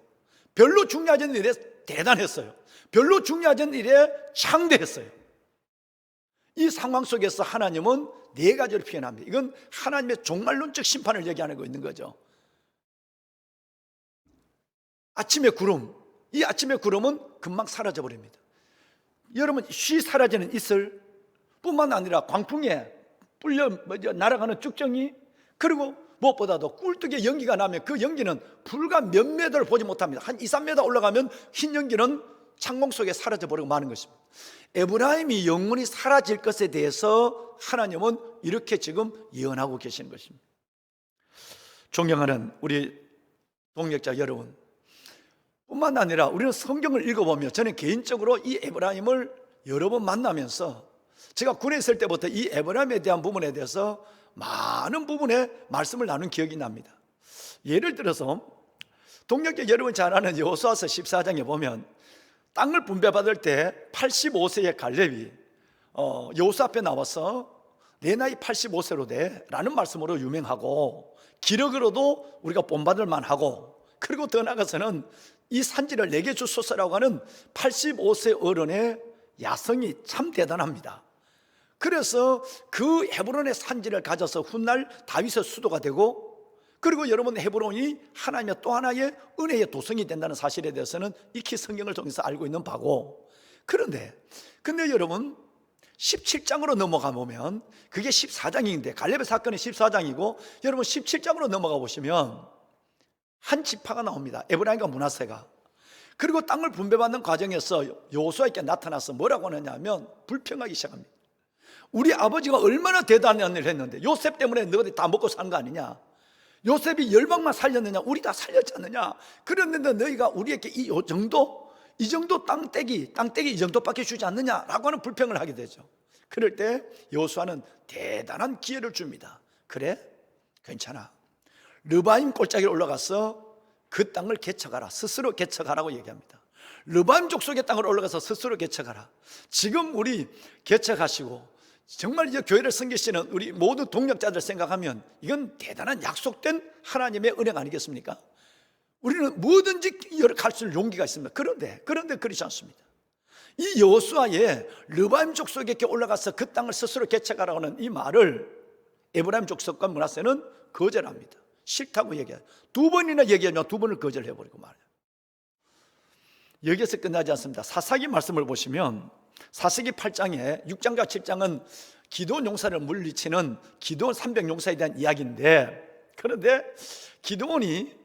별로 중요하지 않는 일에 대단했어요. 별로 중요하지 않는 일에 창대했어요. 이 상황 속에서 하나님은 네 가지를 표현합니다. 이건 하나님의 종말론적 심판을 얘기하는 거 있는 거죠. 아침의 구름, 이 아침의 구름은 금방 사라져 버립니다. 여러분 사라지는 이슬 뿐만 아니라 광풍에 불려 날아가는 쭉정이, 그리고 무엇보다도 꿀뚝에 연기가 나면 그 연기는 불과 몇 메터를 보지 못합니다. 한 2, 3m 올라가면 흰 연기는 창공 속에 사라져 버리고 마는 것입니다. 에브라임이 영원히 사라질 것에 대해서 하나님은 이렇게 지금 예언하고 계시는 것입니다. 존경하는 우리 동역자 여러분, 뿐만 아니라 우리는 성경을 읽어보면 저는 개인적으로 이 에브라임을 여러 번 만나면서 제가 군에 있을 때부터 이 에브라임에 대한 부분에 대해서 많은 부분에 말씀을 나눈 기억이 납니다. 예를 들어서 동역자 여러분 잘 아는 여호수아서 14장에 보면 땅을 분배받을 때 85세의 갈렙이 여호수 앞에 나와서 내 나이 85세로 돼 라는 말씀으로 유명하고, 기력으로도 우리가 본받을 만하고, 그리고 더 나아가서는 이 산지를 내게 주소서라고 하는 85세 어른의 야성이 참 대단합니다. 그래서 그 헤브론의 산지를 가져서 훗날 다윗의 수도가 되고, 그리고 여러분 헤브론이 하나님의 또 하나의 은혜의 도성이 된다는 사실에 대해서는 익히 성경을 통해서 알고 있는 바고, 근데 여러분 17장으로 넘어가 보면 그게 14장인데 갈렙의 사건이 14장이고, 여러분 17장으로 넘어가 보시면 한 지파가 나옵니다. 에브라임과 므낫세가. 그리고 땅을 분배받는 과정에서 여호수아에게 나타나서 뭐라고 하느냐면 불평하기 시작합니다. 우리 아버지가 얼마나 대단한 일을 했는데 요셉 때문에 너희들 다 먹고 사는 거 아니냐? 요셉이 열방만 살렸느냐? 우리 다 살렸지 않느냐? 그랬는데 너희가 우리에게 이 정도 땅떼기 이 정도밖에 주지 않느냐라고 하는 불평을 하게 되죠. 그럴 때 여호수아는 대단한 기회를 줍니다. 그래? 괜찮아. 르바임 골짜기에 올라가서 그 땅을 개척하라. 스스로 개척하라고 얘기합니다. 르바임 족속의 땅을 올라가서 스스로 개척하라. 지금 우리 개척하시고 정말 이제 교회를 섬기시는 우리 모든 동력자들 생각하면 이건 대단한 약속된 하나님의 은행 아니겠습니까? 우리는 뭐든지 갈 수 있는 용기가 있습니다. 그런데 그렇지 않습니다. 이 여호수아의 르바임 족속에게 올라가서 그 땅을 스스로 개척하라고 하는 이 말을 에브라임 족속과 므낫세는 거절합니다. 싫다고 얘기해요. 2번이나 얘기하면 2번을 거절해버리고 말해요. 여기서 끝나지 않습니다. 사사기 말씀을 보시면 사사기 8장에 6장과 7장은 기드온 용사를 물리치는 기드온 300용사에 대한 이야기인데, 그런데 기드온이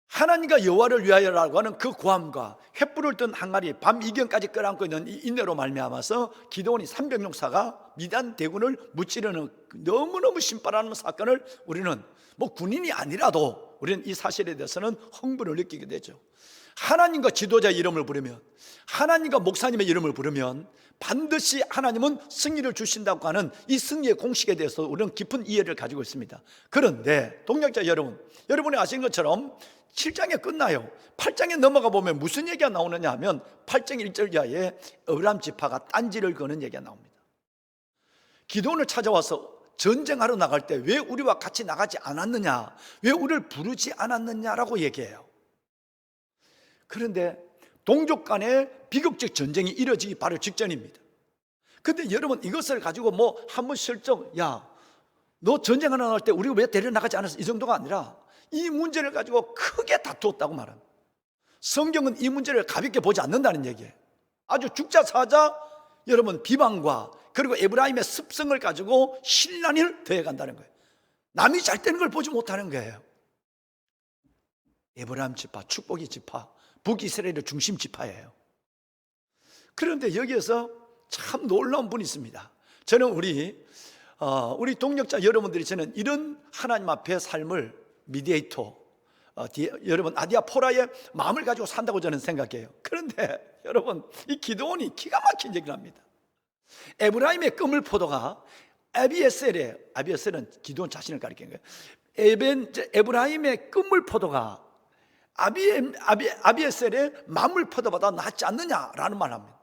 하나님과 여호와를 위하여라고 하는 그 고함과 횃불을 든 항아리 밤 이경까지 끌어안고 있는 이 인내로 말미암아서 기드온이 300용사가 미디안 대군을 무찌르는 너무너무 신바라는 사건을 우리는 뭐 군인이 아니라도 우리는 이 사실에 대해서는 흥분을 느끼게 되죠. 하나님과 지도자의 이름을 부르면, 하나님과 목사님의 이름을 부르면 반드시 하나님은 승리를 주신다고 하는 이 승리의 공식에 대해서 우리는 깊은 이해를 가지고 있습니다. 그런데 동역자 여러분, 여러분이 아시는 것처럼 7장에 끝나요. 8장에 넘어가 보면 무슨 얘기가 나오느냐 하면 8장 1절 이하에 에브라임 지파가 딴지를 거는 얘기가 나옵니다. 기드온을 찾아와서 전쟁하러 나갈 때 왜 우리와 같이 나가지 않았느냐, 왜 우리를 부르지 않았느냐라고 얘기해요. 그런데 동족 간의 비극적 전쟁이 이뤄지기 바로 직전입니다. 그런데 여러분, 이것을 가지고 뭐 한번 슬쩍 너 전쟁하러 나갈 때 우리가 왜 데려나가지 않았어, 이 정도가 아니라 이 문제를 가지고 크게 다투었다고 말합니다. 성경은 이 문제를 가볍게 보지 않는다는 얘기예요. 아주 죽자 사자 여러분 비방과 그리고 에브라임의 습성을 가지고 신란을 더해간다는 거예요. 남이 잘 되는 걸 보지 못하는 거예요. 에브라임 지파, 축복의 지파, 북이스라엘의 중심 지파예요. 그런데 여기에서 참 놀라운 분이 있습니다. 저는 우리 동력자 여러분들이 저는 이런 하나님 앞에 삶을 미디에이터, 여러분 아디아포라의 마음을 가지고 산다고 저는 생각해요. 그런데 여러분, 이 기드온이 기가 막힌 얘기를 합니다. 에브라임의 끄물 포도가 아비에셀은 기드온 자신을 가리키는 거예요. 에브라임의 끄물 포도가 아비에셀의 만물 포도보다 낫지 않느냐라는 말을 합니다.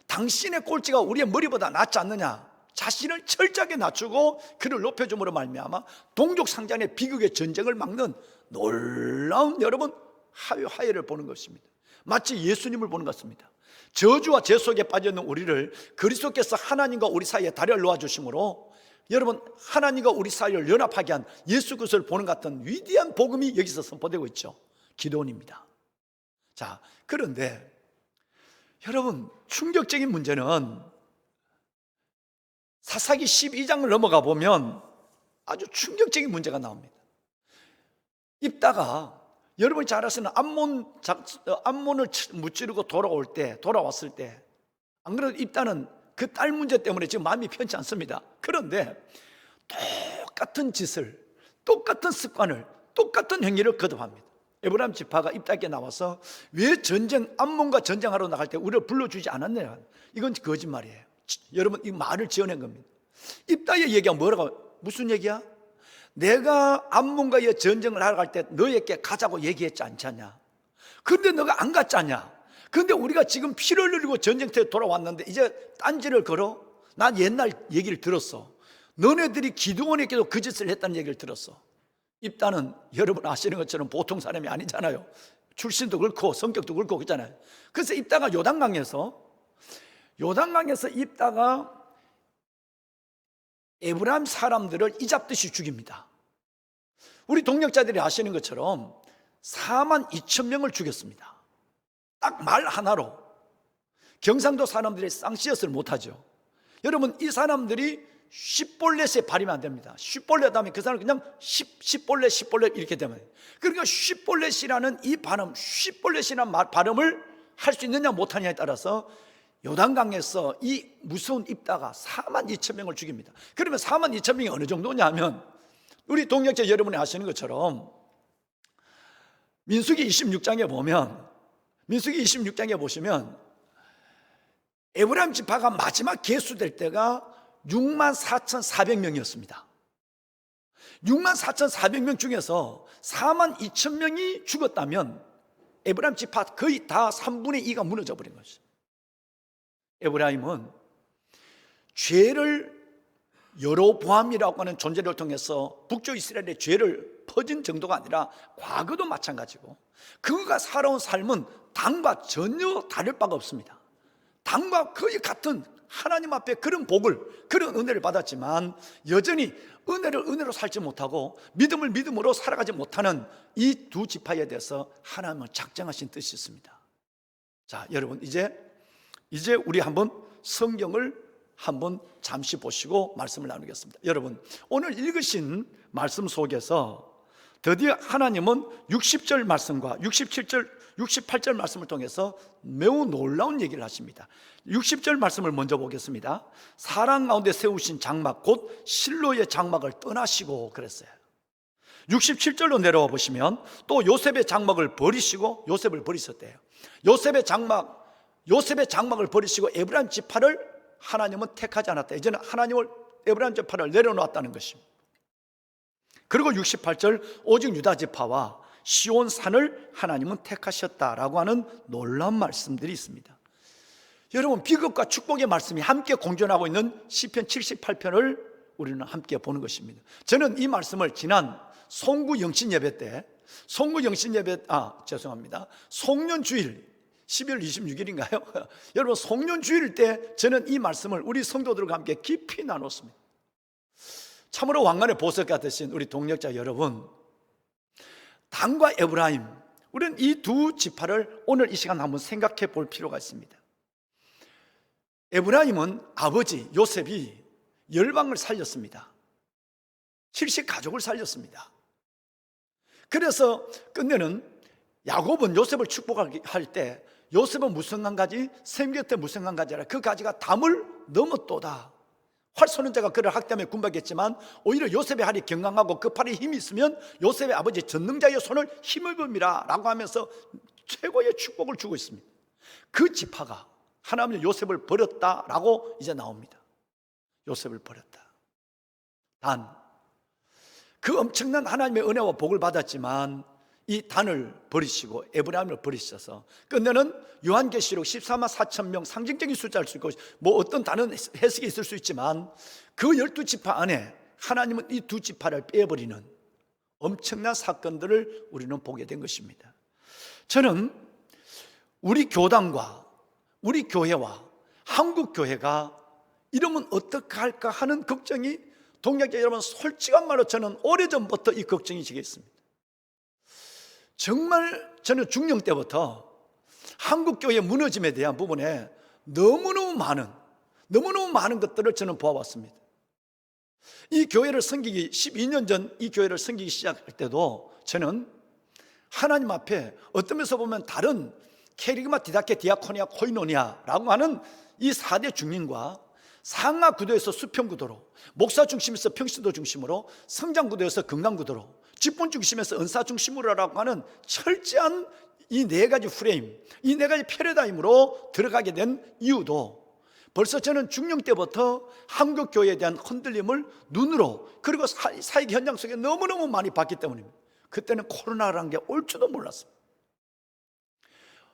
당신의 꼴찌가 우리의 머리보다 낫지 않느냐, 자신을 철저하게 낮추고 그를 높여줌으로 말미암아 동족 상잔의 비극의 전쟁을 막는 놀라운 여러분 화해를 보는 것입니다. 마치 예수님을 보는 것 같습니다. 저주와 죄 속에 빠져있는 우리를 그리스도께서 하나님과 우리 사이에 다리를 놓아주심으로 여러분 하나님과 우리 사이를 연합하게 한 예수 그리스도를 보는 것 같은 위대한 복음이 여기서 선포되고 있죠. 기도원입니다. 자, 그런데 여러분 충격적인 문제는 사사기 12장을 넘어가 보면 아주 충격적인 문제가 나옵니다. 입다가 여러분이 잘 아시는 암몬을 무찌르고 돌아왔을 때 안 그래도 입다는 그 딸 문제 때문에 지금 마음이 편치 않습니다. 그런데 똑같은 짓을, 똑같은 습관을, 똑같은 행위를 거듭합니다. 에브라임 지파가 입다에게 나와서 왜 암몬과 전쟁하러 나갈 때 우리를 불러주지 않았느냐, 이건 거짓말이에요. 여러분 이 말을 지어낸 겁니다. 입다의 얘기가 무슨 얘기야? 내가 암몬과의 전쟁을 하러 갈 때 너에게 가자고 얘기했지 않잖냐. 그런데 너가 안 갔잖냐. 그런데 우리가 지금 피를 흘리고 전쟁터에 돌아왔는데 이제 딴지를 걸어? 난 옛날 얘기를 들었어. 너네들이 기드온에게도 그 짓을 했다는 얘기를 들었어. 입다는 여러분 아시는 것처럼 보통 사람이 아니잖아요. 출신도 그렇고 성격도 그렇고 그렇잖아요. 그래서 입다가 요단강에서 입다가 에브라임 사람들을 이잡듯이 죽입니다. 우리 동력자들이 아시는 것처럼 4만 2천 명을 죽였습니다. 딱 말 하나로. 경상도 사람들이 쌍시옷을 못하죠. 여러분 이 사람들이 쉽볼렛에 발이면 안 됩니다. 쉽볼렛 하면 그 사람은 그냥 쉽볼렛 이렇게 되면, 그러니까 쉽볼렛이라는 이 발음, 쉽볼렛이라는 발음을 할 수 있느냐 못하냐에 따라서 요단강에서 이 무서운 입다가 4만 2천 명을 죽입니다. 그러면 4만 2천 명이 어느 정도냐면 우리 동역자 여러분이 아시는 것처럼 민수기 26장에 보시면 에브라임 지파가 마지막 계수될 때가 6만 4,400명이었습니다. 6만 4,400명 중에서 4만 2천 명이 죽었다면 에브라임 지파 거의 다 3분의 2가 무너져 버린 것이죠. 에브라임은 죄를 여로보암이라고 하는 존재를 통해서 북쪽 이스라엘의 죄를 퍼진 정도가 아니라 과거도 마찬가지고 그가 살아온 삶은 당과 전혀 다를 바가 없습니다. 당과 거의 같은 하나님 앞에 그런 복을, 그런 은혜를 받았지만 여전히 은혜를 은혜로 살지 못하고 믿음을 믿음으로 살아가지 못하는 이 두 지파에 대해서 하나님은 작정하신 뜻이 있습니다. 자, 여러분 이제 우리 한번 성경을 한번 잠시 보시고 말씀을 나누겠습니다. 여러분 오늘 읽으신 말씀 속에서 드디어 하나님은 60절 말씀과 67절, 68절 말씀을 통해서 매우 놀라운 얘기를 하십니다. 60절 말씀을 먼저 보겠습니다. 사랑 가운데 세우신 장막 곧 실로의 장막을 떠나시고 그랬어요. 67절로 내려와 보시면 또 요셉의 장막을 버리시고 요셉을 버리셨대요. 요셉의 장막을 버리시고 에브라임 지파를 하나님은 택하지 않았다. 이제는 하나님을 에브라임 지파를 내려놓았다는 것입니다. 그리고 68절 오직 유다 지파와 시온 산을 하나님은 택하셨다라고 하는 놀라운 말씀들이 있습니다. 여러분 비극과 축복의 말씀이 함께 공존하고 있는 시편 78편을 우리는 함께 보는 것입니다. 저는 이 말씀을 지난 송구 영신 예배 때 송년주일 12월 26일인가요? 여러분 송년주일 때 저는 이 말씀을 우리 성도들과 함께 깊이 나눴습니다. 참으로 왕관의 보석 같으신 우리 동역자 여러분, 단과 에브라임, 우리는 이 두 지파를 오늘 이 시간 한번 생각해 볼 필요가 있습니다. 에브라임은 아버지 요셉이 열방을 살렸습니다. 70가족을 살렸습니다. 그래서 끝내는 야곱은 요셉을 축복할 때 요셉은 무슨 한 가지? 샘 곁에 무슨 한 가지라 그 가지가 담을 넘었도다. 활 쏘는 자가 그를 학대하며 군박했지만 오히려 요셉의 팔이 경강하고 그 팔에 힘이 있으면 요셉의 아버지 전능자의 손을 힘입음이라 라고 하면서 최고의 축복을 주고 있습니다. 그 지파가 하나님은 요셉을 버렸다라고 이제 나옵니다. 요셉을 버렸다. 단 그 엄청난 하나님의 은혜와 복을 받았지만 이 단을 버리시고 에브라임을 버리셔서 끝내는 요한계시록 14만 4천 명 상징적인 숫자일 수 있고 뭐 어떤 다른 해석이 있을 수 있지만 그 12지파 안에 하나님은 이 두 지파를 빼버리는 엄청난 사건들을 우리는 보게 된 것입니다. 저는 우리 교단과 우리 교회와 한국 교회가 이러면 어떻게 할까 하는 걱정이 동역자 여러분 솔직한 말로 저는 오래전부터 이 걱정이 지겠습니다. 정말 저는 중령 때부터 한국교회 무너짐에 대한 부분에 너무너무 많은 것들을 저는 보아왔습니다. 이 교회를 섬기기 12년 전 이 교회를 섬기기 시작할 때도 저는 하나님 앞에 어떤 면에서 보면 다른 케리그마, 디다케, 디아코니아, 코이노니아라고 하는 이 4대 중림과 상하 구도에서 수평 구도로, 목사 중심에서 평신도 중심으로, 성장 구도에서 건강 구도로, 직분 중심에서 은사 중심으로라고 하는 철저한 이 네 가지 프레임, 이 네 가지 패러다임으로 들어가게 된 이유도 벌써 저는 중령 때부터 한국교회에 대한 흔들림을 눈으로 그리고 사역 현장 속에 너무너무 많이 봤기 때문입니다. 그때는 코로나라는 게 올 줄도 몰랐습니다.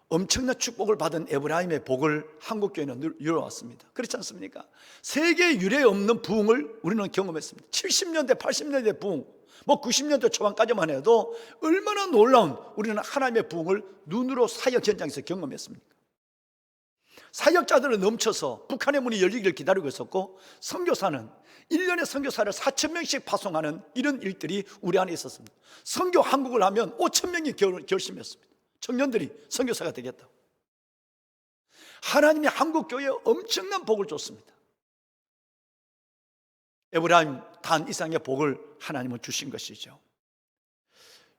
엄청난 축복을 받은 에브라임의 복을 한국교회는 이뤄왔습니다. 그렇지 않습니까? 세계 유례 없는 부흥을 우리는 경험했습니다. 70년대 80년대 부흥, 뭐 90년대 초반까지만 해도 얼마나 놀라운 우리는 하나님의 부흥을 눈으로 사역 현장에서 경험했습니까? 사역자들은 넘쳐서 북한의 문이 열리기를 기다리고 있었고 선교사는 1년에 선교사를 4,000명씩 파송하는 이런 일들이 우리 안에 있었습니다. 선교 한국을 하면 5,000명이 결심했습니다. 청년들이 선교사가 되겠다고. 하나님이 한국교회에 엄청난 복을 줬습니다. 에브라임 단 이상의 복을 하나님은 주신 것이죠.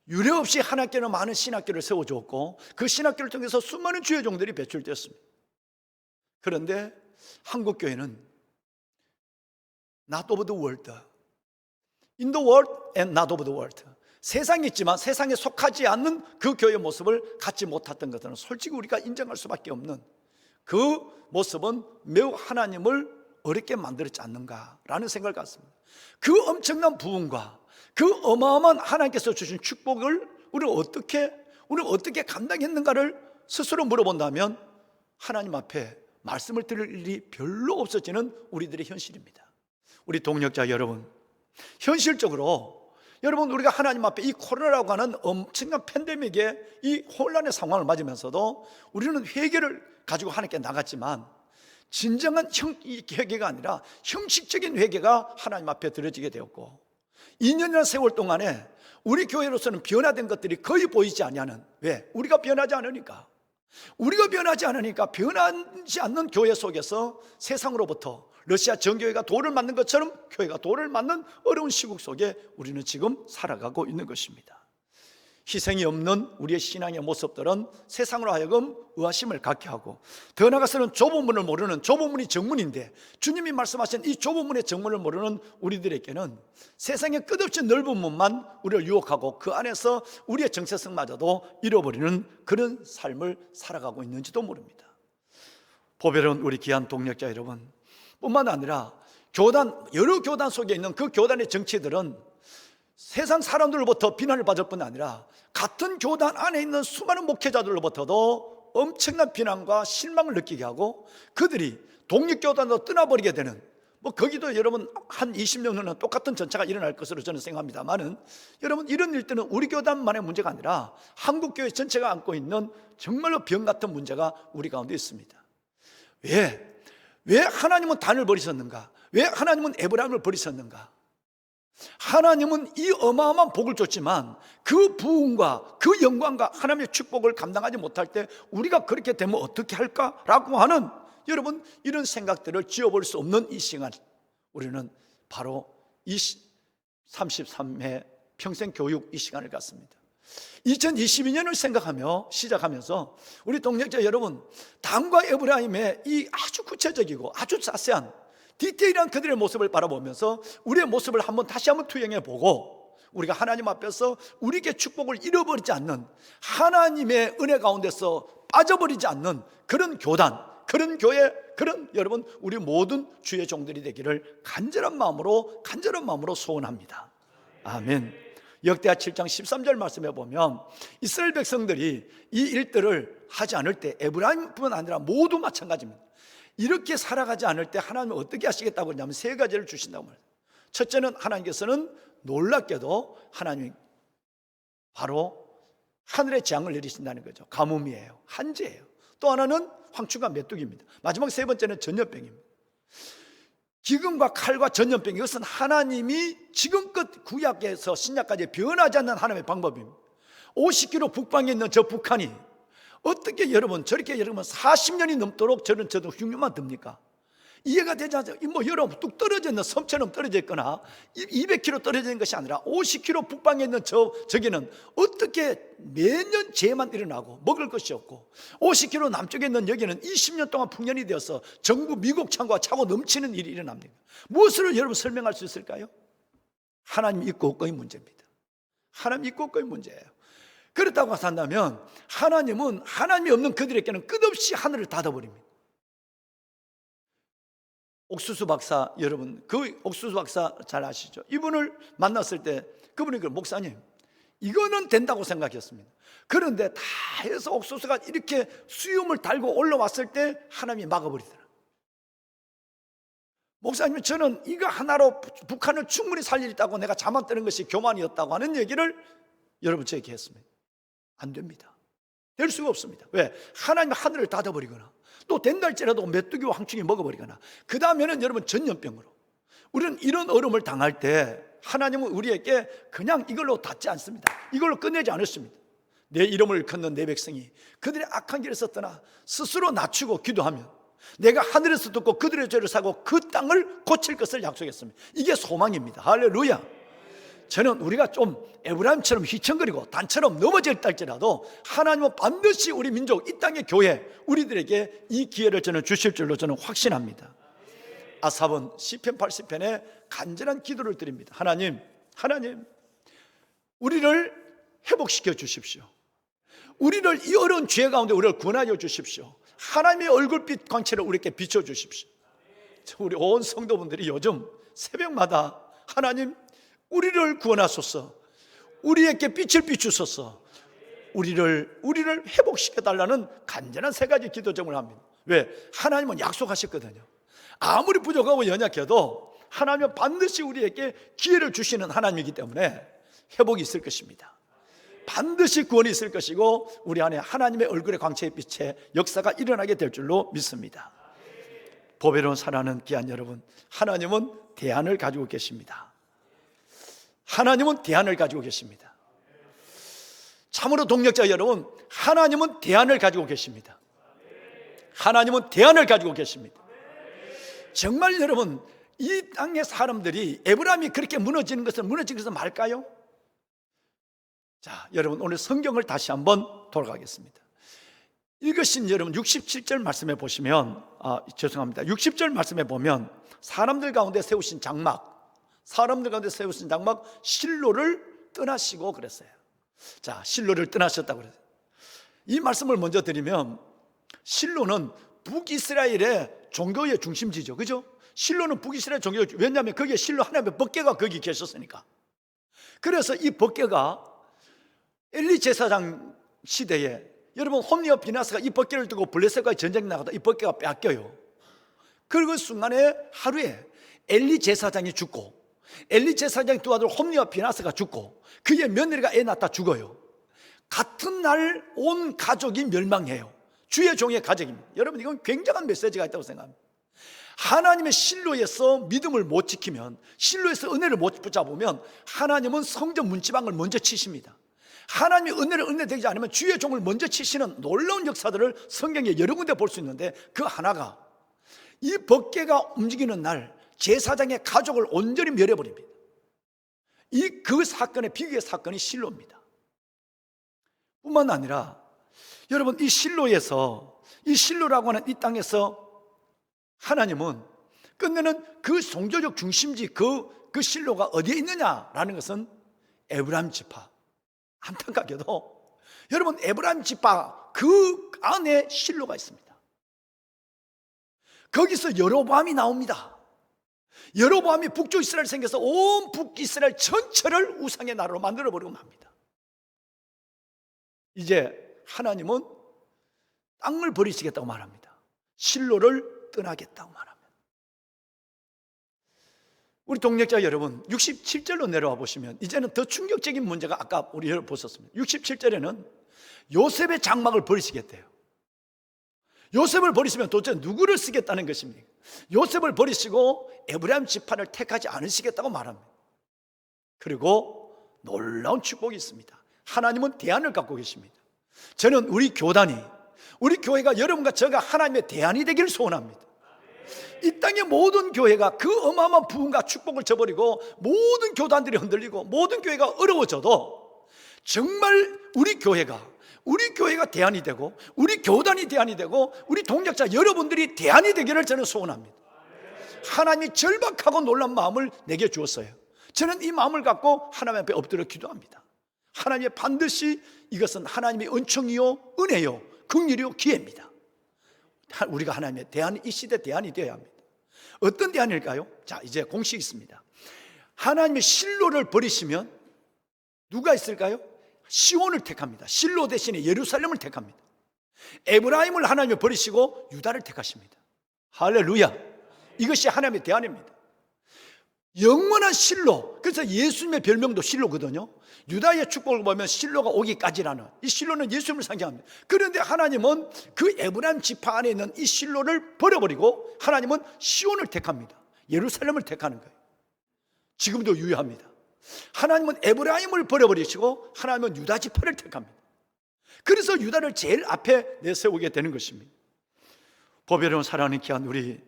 유례 없이 하나님께는 많은 신학교를 세워주었고 그 신학교를 통해서 수많은 주의 종들이 배출되었습니다. 그런데 한국 교회는 not of the world, in the world and not of the world. 세상에 있지만 세상에 속하지 않는 그 교회의 모습을 갖지 못했던 것은 솔직히 우리가 인정할 수밖에 없는 그 모습은 매우 하나님을 어렵게 만들었지 않는가라는 생각을 갖습니다. 그 엄청난 부흥과 그 어마어마한 하나님께서 주신 축복을 우리가 어떻게 감당했는가를 스스로 물어본다면 하나님 앞에 말씀을 들을 일이 별로 없어지는 우리들의 현실입니다. 우리 동역자 여러분, 현실적으로 여러분, 우리가 하나님 앞에 이 코로나라고 하는 엄청난 팬데믹의 이 혼란의 상황을 맞으면서도 우리는 회개를 가지고 하나님께 나갔지만 진정한 회개가 아니라 형식적인 회개가 하나님 앞에 드려지게 되었고 2년이라는 세월 동안에 우리 교회로서는 변화된 것들이 거의 보이지 아니하는, 왜? 우리가 변하지 않으니까. 우리가 변하지 않으니까 변하지 않는 교회 속에서 세상으로부터 러시아 정교회가 돌을 맞는 것처럼 교회가 돌을 맞는 어려운 시국 속에 우리는 지금 살아가고 있는 것입니다. 희생이 없는 우리의 신앙의 모습들은 세상으로 하여금 의아심을 갖게 하고, 더 나아가서는 좁은 문을 모르는, 좁은 문이 정문인데 주님이 말씀하신 이 좁은 문의 정문을 모르는 우리들에게는 세상의 끝없이 넓은 문만 우리를 유혹하고 그 안에서 우리의 정체성마저도 잃어버리는 그런 삶을 살아가고 있는지도 모릅니다. 보배로운 우리 귀한 동역자 여러분, 뿐만 아니라 여러 교단 속에 있는 그 교단의 정치들은 세상 사람들로부터 비난을 받을 뿐 아니라 같은 교단 안에 있는 수많은 목회자들로부터도 엄청난 비난과 실망을 느끼게 하고 그들이 독립교단으로 떠나버리게 되는, 거기도 여러분 한 20년 후는 똑같은 전차가 일어날 것으로 저는 생각합니다만은, 여러분 이런 일들은 우리 교단만의 문제가 아니라 한국교회 전체가 안고 있는 정말로 병 같은 문제가 우리 가운데 있습니다. 왜 하나님은 단을 버리셨는가? 왜 하나님은 에브라임을 버리셨는가? 하나님은 이 어마어마한 복을 줬지만 그 부흥과 그 영광과 하나님의 축복을 감당하지 못할 때 우리가 그렇게 되면 어떻게 할까라고 하는, 여러분 이런 생각들을 지어볼 수 없는 이 시간, 우리는 바로 이 33회 평생교육 이 시간을 갖습니다. 2022년을 생각하며 시작하면서 우리 동역자 여러분, 단과 에브라임의 이 아주 구체적이고 아주 자세한 디테일한 그들의 모습을 바라보면서 우리의 모습을 다시 한번 투영해 보고, 우리가 하나님 앞에서 우리에게 축복을 잃어버리지 않는, 하나님의 은혜 가운데서 빠져버리지 않는 그런 교단, 그런 교회, 그런 여러분 우리 모든 주의 종들이 되기를 간절한 마음으로 소원합니다. 아멘. 역대하 7장 13절 말씀에 보면 이스라엘 백성들이 이 일들을 하지 않을 때, 에브라임뿐만 아니라 모두 마찬가지입니다. 이렇게 살아가지 않을 때 하나님은 어떻게 하시겠다고 하냐면 세 가지를 주신다고 말해요. 첫째는 하나님께서는 놀랍게도 하나님이 바로 하늘의 재앙을 내리신다는 거죠. 가뭄이에요, 한재예요. 또 하나는 황충과 메뚜기입니다. 마지막 세 번째는 전염병입니다. 기근과 칼과 전염병, 이것은 하나님이 지금껏 구약에서 신약까지 변하지 않는 하나님의 방법입니다. 50km 북방에 있는 저 북한이 어떻게 여러분 저렇게 여러분 40년이 넘도록 저도 흉년만 듭니까? 이해가 되지 않죠? 여러분 뚝 떨어져 있는 섬처럼 떨어져 있거나 200km 떨어져 있는 것이 아니라 50km 북방에 있는 저기는 어떻게 매년 재해만 일어나고 먹을 것이 없고, 50km 남쪽에 있는 여기는 20년 동안 풍년이 되어서 전국 미국 창고가 차고 넘치는 일이 일어납니다. 무엇으로 여러분 설명할 수 있을까요? 하나님 있고 없고의 문제입니다. 하나님 있고 없고의 문제예요. 그렇다고 한다면 하나님은 하나님이 없는 그들에게는 끝없이 하늘을 닫아버립니다. 옥수수 박사, 여러분 그 옥수수 박사 잘 아시죠? 이분을 만났을 때 그분이 목사님 이거는 된다고 생각했습니다. 그런데 다 해서 옥수수가 이렇게 수염을 달고 올라왔을 때 하나님이 막아버리더라. 목사님 저는 이거 하나로 북한을 충분히 살릴 수 있다고 내가 자만 뜨는 것이 교만이었다고 하는 얘기를 여러분 저에게 했습니다. 안 됩니다. 될 수가 없습니다. 왜? 하나님이 하늘을 닫아버리거나 또 된다 할지라도 메뚜기와 황충이 먹어버리거나, 그 다음에는 여러분 전염병으로, 우리는 이런 어려움을 당할 때 하나님은 우리에게 그냥 이걸로 닫지 않습니다. 이걸로 끝내지 않았습니다. 내 이름을 걷는 내 백성이 그들의 악한 길에서 떠나 스스로 낮추고 기도하면 내가 하늘에서 듣고 그들의 죄를 사고 그 땅을 고칠 것을 약속했습니다. 이게 소망입니다. 할렐루야. 저는 우리가 좀 에브라임처럼 휘청거리고 단처럼 넘어졌다 할지라도 하나님은 반드시 우리 민족, 이 땅의 교회, 우리들에게 이 기회를 저는 주실 줄로 저는 확신합니다. 아삽은 시편 80편에 간절한 기도를 드립니다. 하나님, 우리를 회복시켜 주십시오. 우리를 이 어려운 죄 가운데 우리를 구원하여 주십시오. 하나님의 얼굴빛 광채를 우리에게 비춰 주십시오. 우리 온 성도분들이 요즘 새벽마다 하나님, 우리를 구원하소서, 우리에게 빛을 비추소서, 우리를 회복시켜 달라는 간절한 세 가지 기도 제목을 합니다. 왜? 하나님은 약속하셨거든요. 아무리 부족하고 연약해도 하나님은 반드시 우리에게 기회를 주시는 하나님이기 때문에 회복이 있을 것입니다. 반드시 구원이 있을 것이고 우리 안에 하나님의 얼굴의 광채의 빛에 역사가 일어나게 될 줄로 믿습니다. 보배로운 사랑하는 귀한 여러분, 하나님은 대안을 가지고 계십니다. 하나님은 대안을 가지고 계십니다. 참으로 동력자 여러분, 하나님은 대안을 가지고 계십니다. 하나님은 대안을 가지고 계십니다. 정말 여러분, 이 땅의 사람들이 에브라임이 그렇게 무너지는 것은 말까요? 자, 여러분 오늘 성경을 다시 한번 돌아가겠습니다. 읽으신 여러분 67절 말씀에 보시면 60절 말씀에 보면 사람들 가운데 세우신 장막 실로를 떠나시고 그랬어요. 자, 실로를 떠나셨다고 그랬어요. 이 말씀을 먼저 드리면 실로는 북이스라엘의 종교의 중심지죠. 그죠? 실로는 북이스라엘 종교, 왜냐하면 거기에 실로 하나님의 법궤가 거기 계셨으니까. 그래서 이 법궤가 엘리 제사장 시대에 여러분 홈리와 비나스가 이 법궤를 두고 블레셋과의 전쟁이 나가다 이 법궤가 뺏겨요. 그 순간에 하루에 엘리 제사장이 죽고 엘리 제사장의 두 아들 홈리와 비나스가 죽고 그의 며느리가 애 낳다 죽어요. 같은 날 온 가족이 멸망해요. 주의 종의 가족입니다. 여러분 이건 굉장한 메시지가 있다고 생각합니다. 하나님의 실로에서 믿음을 못 지키면, 실로에서 은혜를 못 붙잡으면 하나님은 성전 문지방을 먼저 치십니다. 하나님의 은혜를 은혜되지 않으면 주의 종을 먼저 치시는 놀라운 역사들을 성경에 여러 군데 볼 수 있는데 그 하나가 이 법궤가 움직이는 날 제사장의 가족을 온전히 멸해버립니다. 그 사건의 비극의 사건이 실로입니다. 뿐만 아니라 여러분 이 실로라고 하는 이 땅에서 하나님은 끝내는 그 종교적 중심지 그 실로가 어디에 있느냐라는 것은 에브라임 지파. 안타깝게도 여러분 에브라임 지파 그 안에 실로가 있습니다. 거기서 여로보암이 나옵니다. 여로보암이 북쪽 이스라엘 생겨서 온 북이스라엘 전체를 우상의 나라로 만들어버리고 맙니다. 이제 하나님은 땅을 버리시겠다고 말합니다. 실로를 떠나겠다고 말합니다. 우리 동력자 여러분 67절로 내려와 보시면 이제는 더 충격적인 문제가 아까 우리 여러분 보셨습니다. 67절에는 요셉의 장막을 버리시겠대요. 요셉을 버리시면 도대체 누구를 쓰겠다는 것입니까? 요셉을 버리시고 에브라임 지파를 택하지 않으시겠다고 말합니다. 그리고 놀라운 축복이 있습니다. 하나님은 대안을 갖고 계십니다. 저는 우리 교회가 여러분과 저가 하나님의 대안이 되기를 소원합니다. 이 땅의 모든 교회가 그 어마어마한 부흥과 축복을 저버리고 모든 교단들이 흔들리고 모든 교회가 어려워져도 정말 우리 교회가 대안이 되고 우리 교단이 대안이 되고 우리 동역자 여러분들이 대안이 되기를 저는 소원합니다. 하나님이 절박하고 놀란 마음을 내게 주었어요. 저는 이 마음을 갖고 하나님 앞에 엎드려 기도합니다. 하나님의 반드시 이것은 하나님의 은총이요 은혜요 긍휼이요 기회입니다. 우리가 하나님의 대안, 이 시대 대안이 되어야 합니다. 어떤 대안일까요? 자, 이제 공식이 있습니다. 하나님의 실로를 버리시면 누가 있을까요? 시온을 택합니다. 실로 대신에 예루살렘을 택합니다. 에브라임을 하나님이 버리시고 유다를 택하십니다. 할렐루야. 이것이 하나님의 대안입니다. 영원한 실로. 그래서 예수님의 별명도 실로거든요. 유다의 축복을 보면 실로가 오기까지라는, 이 실로는 예수님을 상징합니다. 그런데 하나님은 그 에브라임 지파 안에 있는 이 실로를 버려버리고 하나님은 시온을 택합니다. 예루살렘을 택하는 거예요. 지금도 유효합니다. 하나님은 에브라임을 버려버리시고 하나님은 유다 지파를 택합니다. 그래서 유다를 제일 앞에 내세우게 되는 것입니다. 보배로운 사랑하는 귀한 우리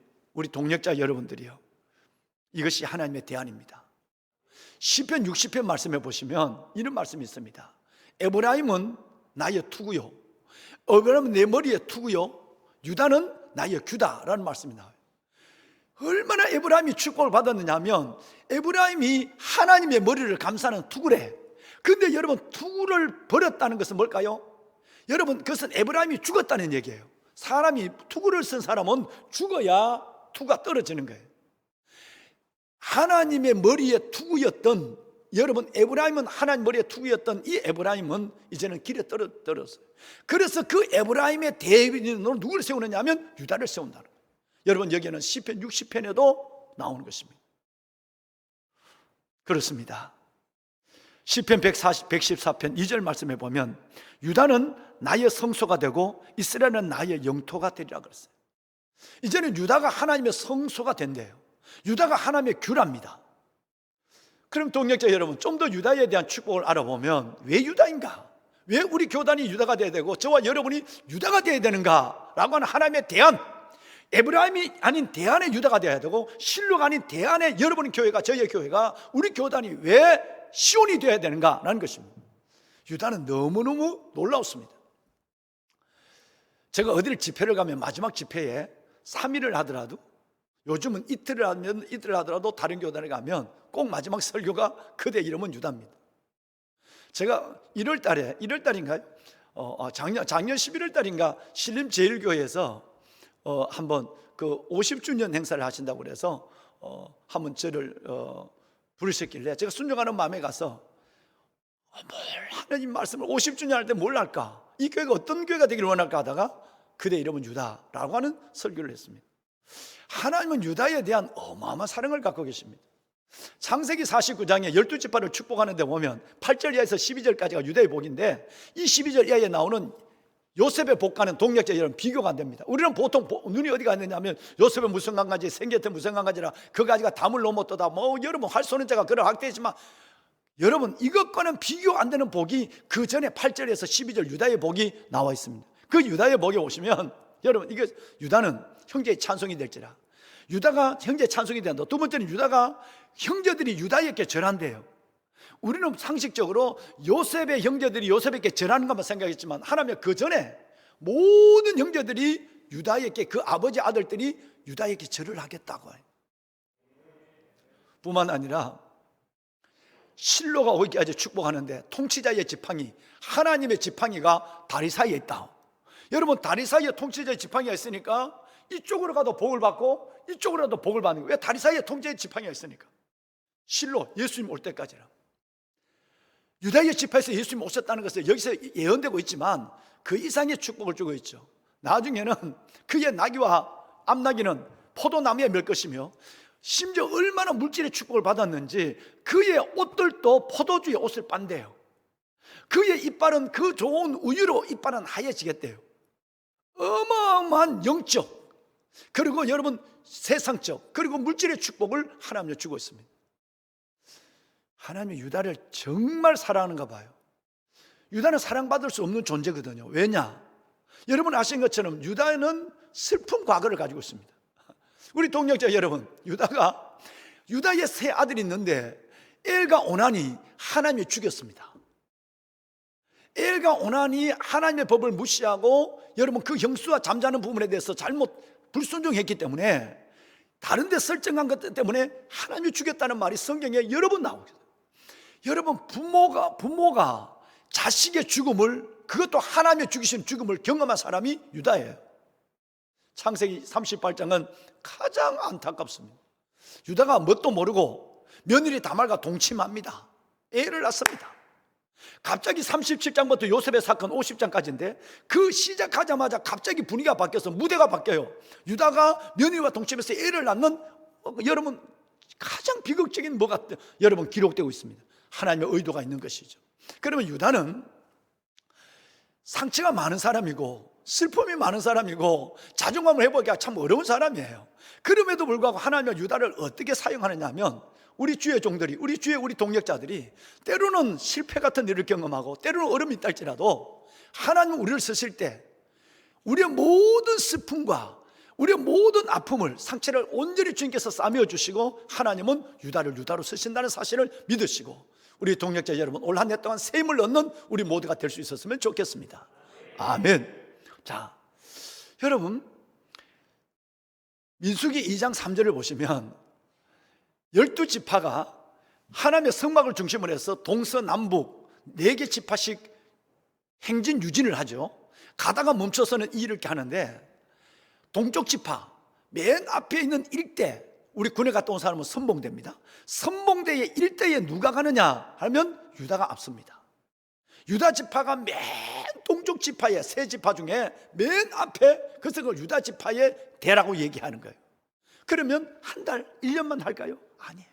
동역자 여러분들이요, 이것이 하나님의 대안입니다. 시편 60편 말씀해 보시면 이런 말씀이 있습니다. 에브라임은 나의 투구요, 에브라임은 내 머리의 투구요, 유다는 나의 규다라는 말씀이 나와요. 얼마나 에브라임이 축복을 받았느냐 하면 에브라임이 하나님의 머리를 감싸는 투구래. 근데 여러분, 투구를 버렸다는 것은 뭘까요? 여러분, 그것은 에브라임이 죽었다는 얘기예요. 사람이 투구를 쓴 사람은 죽어야 투가 떨어지는 거예요. 하나님의 머리에 투구였던, 여러분, 에브라임은 하나님 머리에 투구였던 이 에브라임은 이제는 길에 떨어졌어요. 그래서 그 에브라임의 대변인으로 누구를 세우느냐 하면 유다를 세운다는 거예요. 여러분, 여기에는 시편 60편에도 나오는 것입니다. 그렇습니다. 시편 114편 2절 말씀해 보면 유다는 나의 성소가 되고 이스라엘은 나의 영토가 되리라 그랬어요. 이제는 유다가 하나님의 성소가 된대요. 유다가 하나님의 규랍니다. 그럼 동역자 여러분, 좀 더 유다에 대한 축복을 알아보면 왜 유다인가? 왜 우리 교단이 유다가 되어야 되고 저와 여러분이 유다가 되어야 되는가? 라고 하는 하나님의 대안, 에브라임이 아닌 대안의 유다가 되어야 되고 실로가 아닌 대안의 여러분의 교회가, 저희의 교회가, 우리 교단이 왜 시온이 되어야 되는가? 라는 것입니다. 유다는 너무너무 놀라웠습니다. 제가 어디를 집회를 가면 마지막 집회에 3일을 하더라도, 요즘은 이틀을 하더라도 다른 교단에 가면 꼭 마지막 설교가 그대 이름은 유다입니다. 제가 1월 달인가요? 작년 11월 달인가 신림제일교회에서 한번 그 50주년 행사를 하신다고 그래서 한번 저를 부르셨길래 제가 순종하는 마음에 가서 뭘 하나님 말씀을 50주년 할 때 뭘 할까? 이 교회가 어떤 교회가 되기를 원할까 하다가 그대 이름은 유다라고 하는 설교를 했습니다. 하나님은 유다에 대한 어마어마한 사랑을 갖고 계십니다. 창세기 49장에 12지파를 축복하는 데 보면 8절 이하에서 12절까지가 유다의 복인데, 이 12절 이하에 나오는 요셉의 복과는 동역자 여러분 비교가 안 됩니다. 우리는 보통 눈이 어디가 있느냐 하면 요셉의 무슨 강가지, 생겼던 무슨 강가지라 그 가지가 담을 넘었다, 뭐 여러분 할 쏘는 자가 그런 학대지만, 여러분 이것과는 비교 안 되는 복이 그 전에 8절에서 12절 유다의 복이 나와 있습니다. 그 유다의 복에 오시면 여러분, 이거 유다는 형제의 찬송이 될지라, 유다가 형제의 찬송이 된다. 두 번째는 유다가 형제들이 유다에게 절한대요. 우리는 상식적으로 요셉의 형제들이 요셉에게 절하는 것만 생각했지만 하나님은 그 전에 모든 형제들이 유다에게, 그 아버지 아들들이 유다에게 절을 하겠다고 해요. 뿐만 아니라 실로가 오기까지 축복하는데 통치자의 지팡이, 하나님의 지팡이가 다리 사이에 있다. 여러분, 다리 사이에 통치자의 지팡이가 있으니까 이쪽으로 가도 복을 받고 이쪽으로 가도 복을 받는 거예요. 왜? 다리 사이에 통치자의 지팡이가 있으니까. 실로, 예수님 올 때까지라. 유다의 지파에서 예수님 오셨다는 것은 여기서 예언되고 있지만 그 이상의 축복을 주고 있죠. 나중에는 그의 나귀와 앞나귀는 포도나무에 멜 것이며, 심지어 얼마나 물질의 축복을 받았는지 그의 옷들도 포도주의 옷을 빤대요. 그의 이빨은 그 좋은 우유로 이빨은 하얘지겠대요. 어마어마한 영적, 그리고 여러분 세상적, 그리고 물질의 축복을 하나님이 주고 있습니다. 하나님이 유다를 정말 사랑하는가 봐요. 유다는 사랑받을 수 없는 존재거든요. 왜냐? 여러분 아시는 것처럼 유다는 슬픈 과거를 가지고 있습니다. 우리 동역자 여러분, 유다의 세 아들이 있는데 엘과 오난이 하나님이 죽였습니다. 엘과 오난이 하나님의 법을 무시하고 여러분 그 형수와 잠자는 부분에 대해서 잘못 불순종했기 때문에, 다른 데 설정한 것 때문에 하나님이 죽였다는 말이 성경에 여러 번 나오거든요. 여러분, 부모가 자식의 죽음을, 그것도 하나님의 죽이신 죽음을 경험한 사람이 유다예요. 창세기 38장은 가장 안타깝습니다. 유다가 뭣도 모르고 며느리 다말과 동침합니다. 애를 낳습니다. 갑자기 37장부터 요셉의 사건 50장까지인데 그 시작하자마자 갑자기 분위기가 바뀌어서 무대가 바뀌어요. 유다가 며느리와 동침해서 애를 낳는, 여러분 가장 비극적인 뭐가 여러분 기록되고 있습니다. 하나님의 의도가 있는 것이죠. 그러면 유다는 상처가 많은 사람이고 슬픔이 많은 사람이고 자존감을 회복하기가 참 어려운 사람이에요. 그럼에도 불구하고 하나님은 유다를 어떻게 사용하느냐 하면, 우리 주의 종들이, 우리 동역자들이 때로는 실패 같은 일을 경험하고 때로는 어려움이 있달지라도 하나님은 우리를 쓰실 때 우리의 모든 슬픔과 우리의 모든 아픔을, 상처를 온전히 주님께서 싸매어 주시고 하나님은 유다를 유다로 쓰신다는 사실을 믿으시고 우리 동역자 여러분, 올 한 해 동안 새 힘을 얻는 우리 모두가 될 수 있었으면 좋겠습니다. 아멘. 자, 여러분, 민수기 2장 3절을 보시면 12지파가 하나님의 성막을 중심으로 해서 동서남북 4개 지파씩 행진 유진을 하죠. 가다가 멈춰서는 이렇게 하는데, 동쪽 지파 맨 앞에 있는 일대, 우리 군에 갔다 온 사람은 선봉대입니다. 선봉대의 일대에 누가 가느냐 하면 유다가 앞섭니다. 유다 지파가 맨 동쪽 지파의 세 지파 중에 맨 앞에, 그래서 그걸 유다 지파의 대라고 얘기하는 거예요. 그러면 한 달, 1년만 할까요? 아니에요.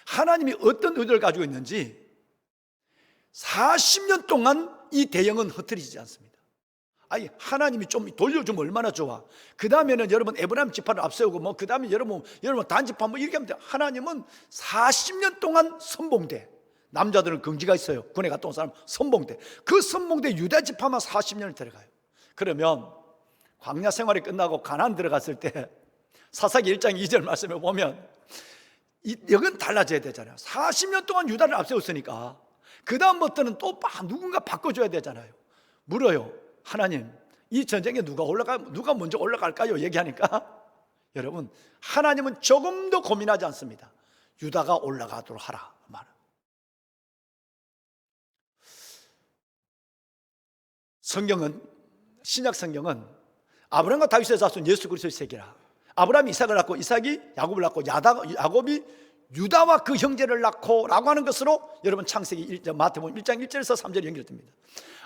하나님이 어떤 의도를 가지고 있는지 40년 동안 이 대형은 흐트리지 않습니다. 아니, 하나님이 좀 돌려주면 얼마나 좋아. 그 다음에는 여러분 에브라임 지파를 앞세우고 뭐 그 다음에 여러분 단지파 뭐 이렇게 하면 돼요. 하나님은 40년 동안 선봉대, 남자들은 긍지가 있어요. 군에 갔다 온 사람 선봉대, 그 선봉대 유다 지파만 40년을 데려가요. 그러면 광야 생활이 끝나고 가나안 들어갔을 때 사사기 1장 2절 말씀에 보면 여긴 달라져야 되잖아요. 40년 동안 유다를 앞세웠으니까 그 다음부터는 또 누군가 바꿔줘야 되잖아요. 물어요. 하나님, 이 전쟁에 누가 먼저 올라갈까요? 얘기하니까 여러분, 하나님은 조금도 고민하지 않습니다. 유다가 올라가도록 하라 말. 성경은, 신약 성경은 아브라함과 다윗의 자손 예수 그리스도의 세계라. 아브라함이 이삭을 낳고 이삭이 야곱을 낳고 야곱이 유다와 그 형제를 낳고 라고 하는 것으로 여러분 창세기 마태복음 1장 1절에서 3절이 연결됩니다.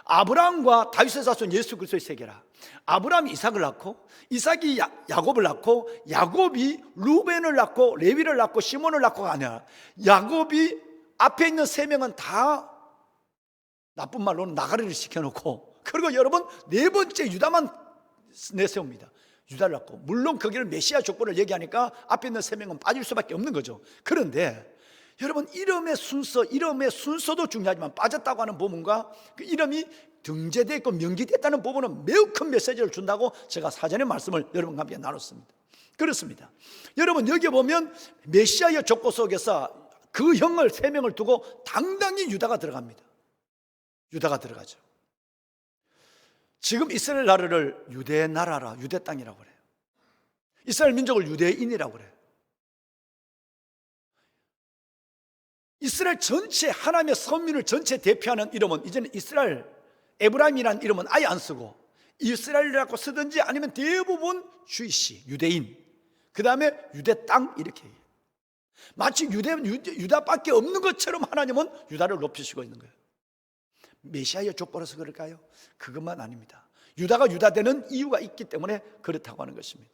아브라함과 다윗의 자손 예수 그리스도의 세계라. 아브라함이 이삭을 낳고 이삭이 야곱을 낳고 야곱이 루벤을 낳고 레위를 낳고 시몬을 낳고가 아니라 야곱이 앞에 있는 세 명은 다 나쁜 말로는 나가리를 시켜놓고, 그리고 여러분 네 번째 유다만 내세웁니다. 유다를 낳고, 물론 거기를 메시아 족보를 얘기하니까 앞에 있는 세 명은 빠질 수밖에 없는 거죠. 그런데 여러분, 이름의 순서도 중요하지만 빠졌다고 하는 부분과 그 이름이 등재되어 있고 명기됐다는 부분은 매우 큰 메시지를 준다고 제가 사전에 말씀을 여러분과 함께 나눴습니다. 그렇습니다. 여러분, 여기 보면 메시아의 족보 속에서 그 형을 세 명을 두고 당당히 유다가 들어갑니다. 유다가 들어가죠. 지금 이스라엘 나라를 유대 나라라, 유대 땅이라고 그래요. 이스라엘 민족을 유대인이라고 그래요. 이스라엘 전체, 하나님의 선민을 전체 대표하는 이름은 이제는 이스라엘, 에브라임이라는 이름은 아예 안 쓰고 이스라엘이라고 쓰든지 아니면 대부분 주이시, 유대인, 그 다음에 유대 땅 이렇게 해요. 마치 유다밖에 없는 것처럼 하나님은 유다를 높이시고 있는 거예요. 메시아의 족보라서 그럴까요? 그것만 아닙니다. 유다가 유다되는 이유가 있기 때문에 그렇다고 하는 것입니다.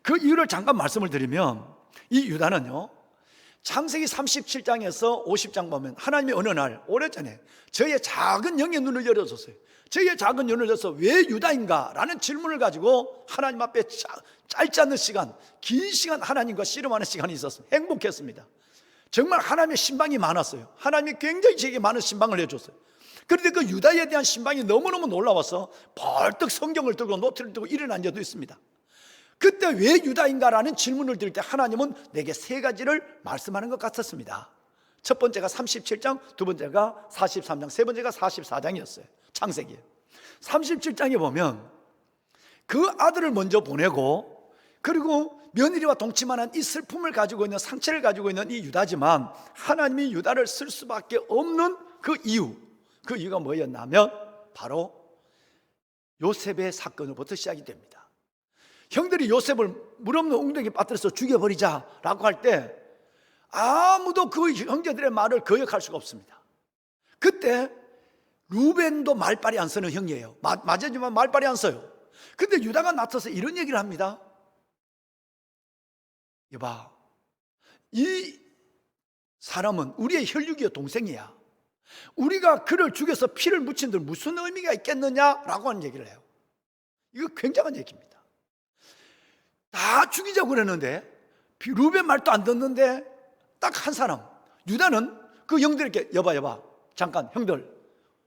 그 이유를 잠깐 말씀을 드리면, 이 유다는요, 창세기 37장에서 50장 보면 하나님이 어느 날 오래전에 저의 작은 영의 눈을 열어줬어요. 저의 작은 눈을 열어서 왜 유다인가? 라는 질문을 가지고 하나님 앞에 짧지 않은 시간, 긴 시간 하나님과 씨름하는 시간이 있었어요. 행복했습니다. 정말 하나님의 신방이 많았어요. 하나님이 굉장히 제게 많은 신방을 해줬어요. 그런데 그 유다에 대한 신방이 너무너무 놀라워서 벌떡 성경을 들고 노트를 들고 일어난 적도 있습니다. 그때 왜 유다인가라는 질문을 드릴 때 하나님은 내게 세 가지를 말씀하는 것 같았습니다. 첫 번째가 37장, 두 번째가 43장, 세 번째가 44장이었어요. 창세기 37장에 보면 그 아들을 먼저 보내고, 그리고 며느리와 동침하는 이 슬픔을 가지고 있는, 상처를 가지고 있는 이 유다지만 하나님이 유다를 쓸 수밖에 없는 그 이유가 뭐였냐면 바로 요셉의 사건으로부터 시작이 됩니다. 형들이 요셉을 물 없는 웅덩이에 빠뜨려서 죽여버리자라고 할 때 아무도 그 형제들의 말을 거역할 수가 없습니다. 그때 루벤도 말빨이 안 쓰는 형이에요. 맞지만 말빨이 안 써요. 근데 유다가 나서서 이런 얘기를 합니다. 여봐, 이 사람은 우리의 혈육이요 동생이야. 우리가 그를 죽여서 피를 묻힌 들 무슨 의미가 있겠느냐라고 하는 얘기를 해요. 이거 굉장한 얘기입니다. 다 죽이자고 그랬는데 루벤 말도 안 듣는데 딱 한 사람, 유다는 그 형들에게 여봐 잠깐, 형들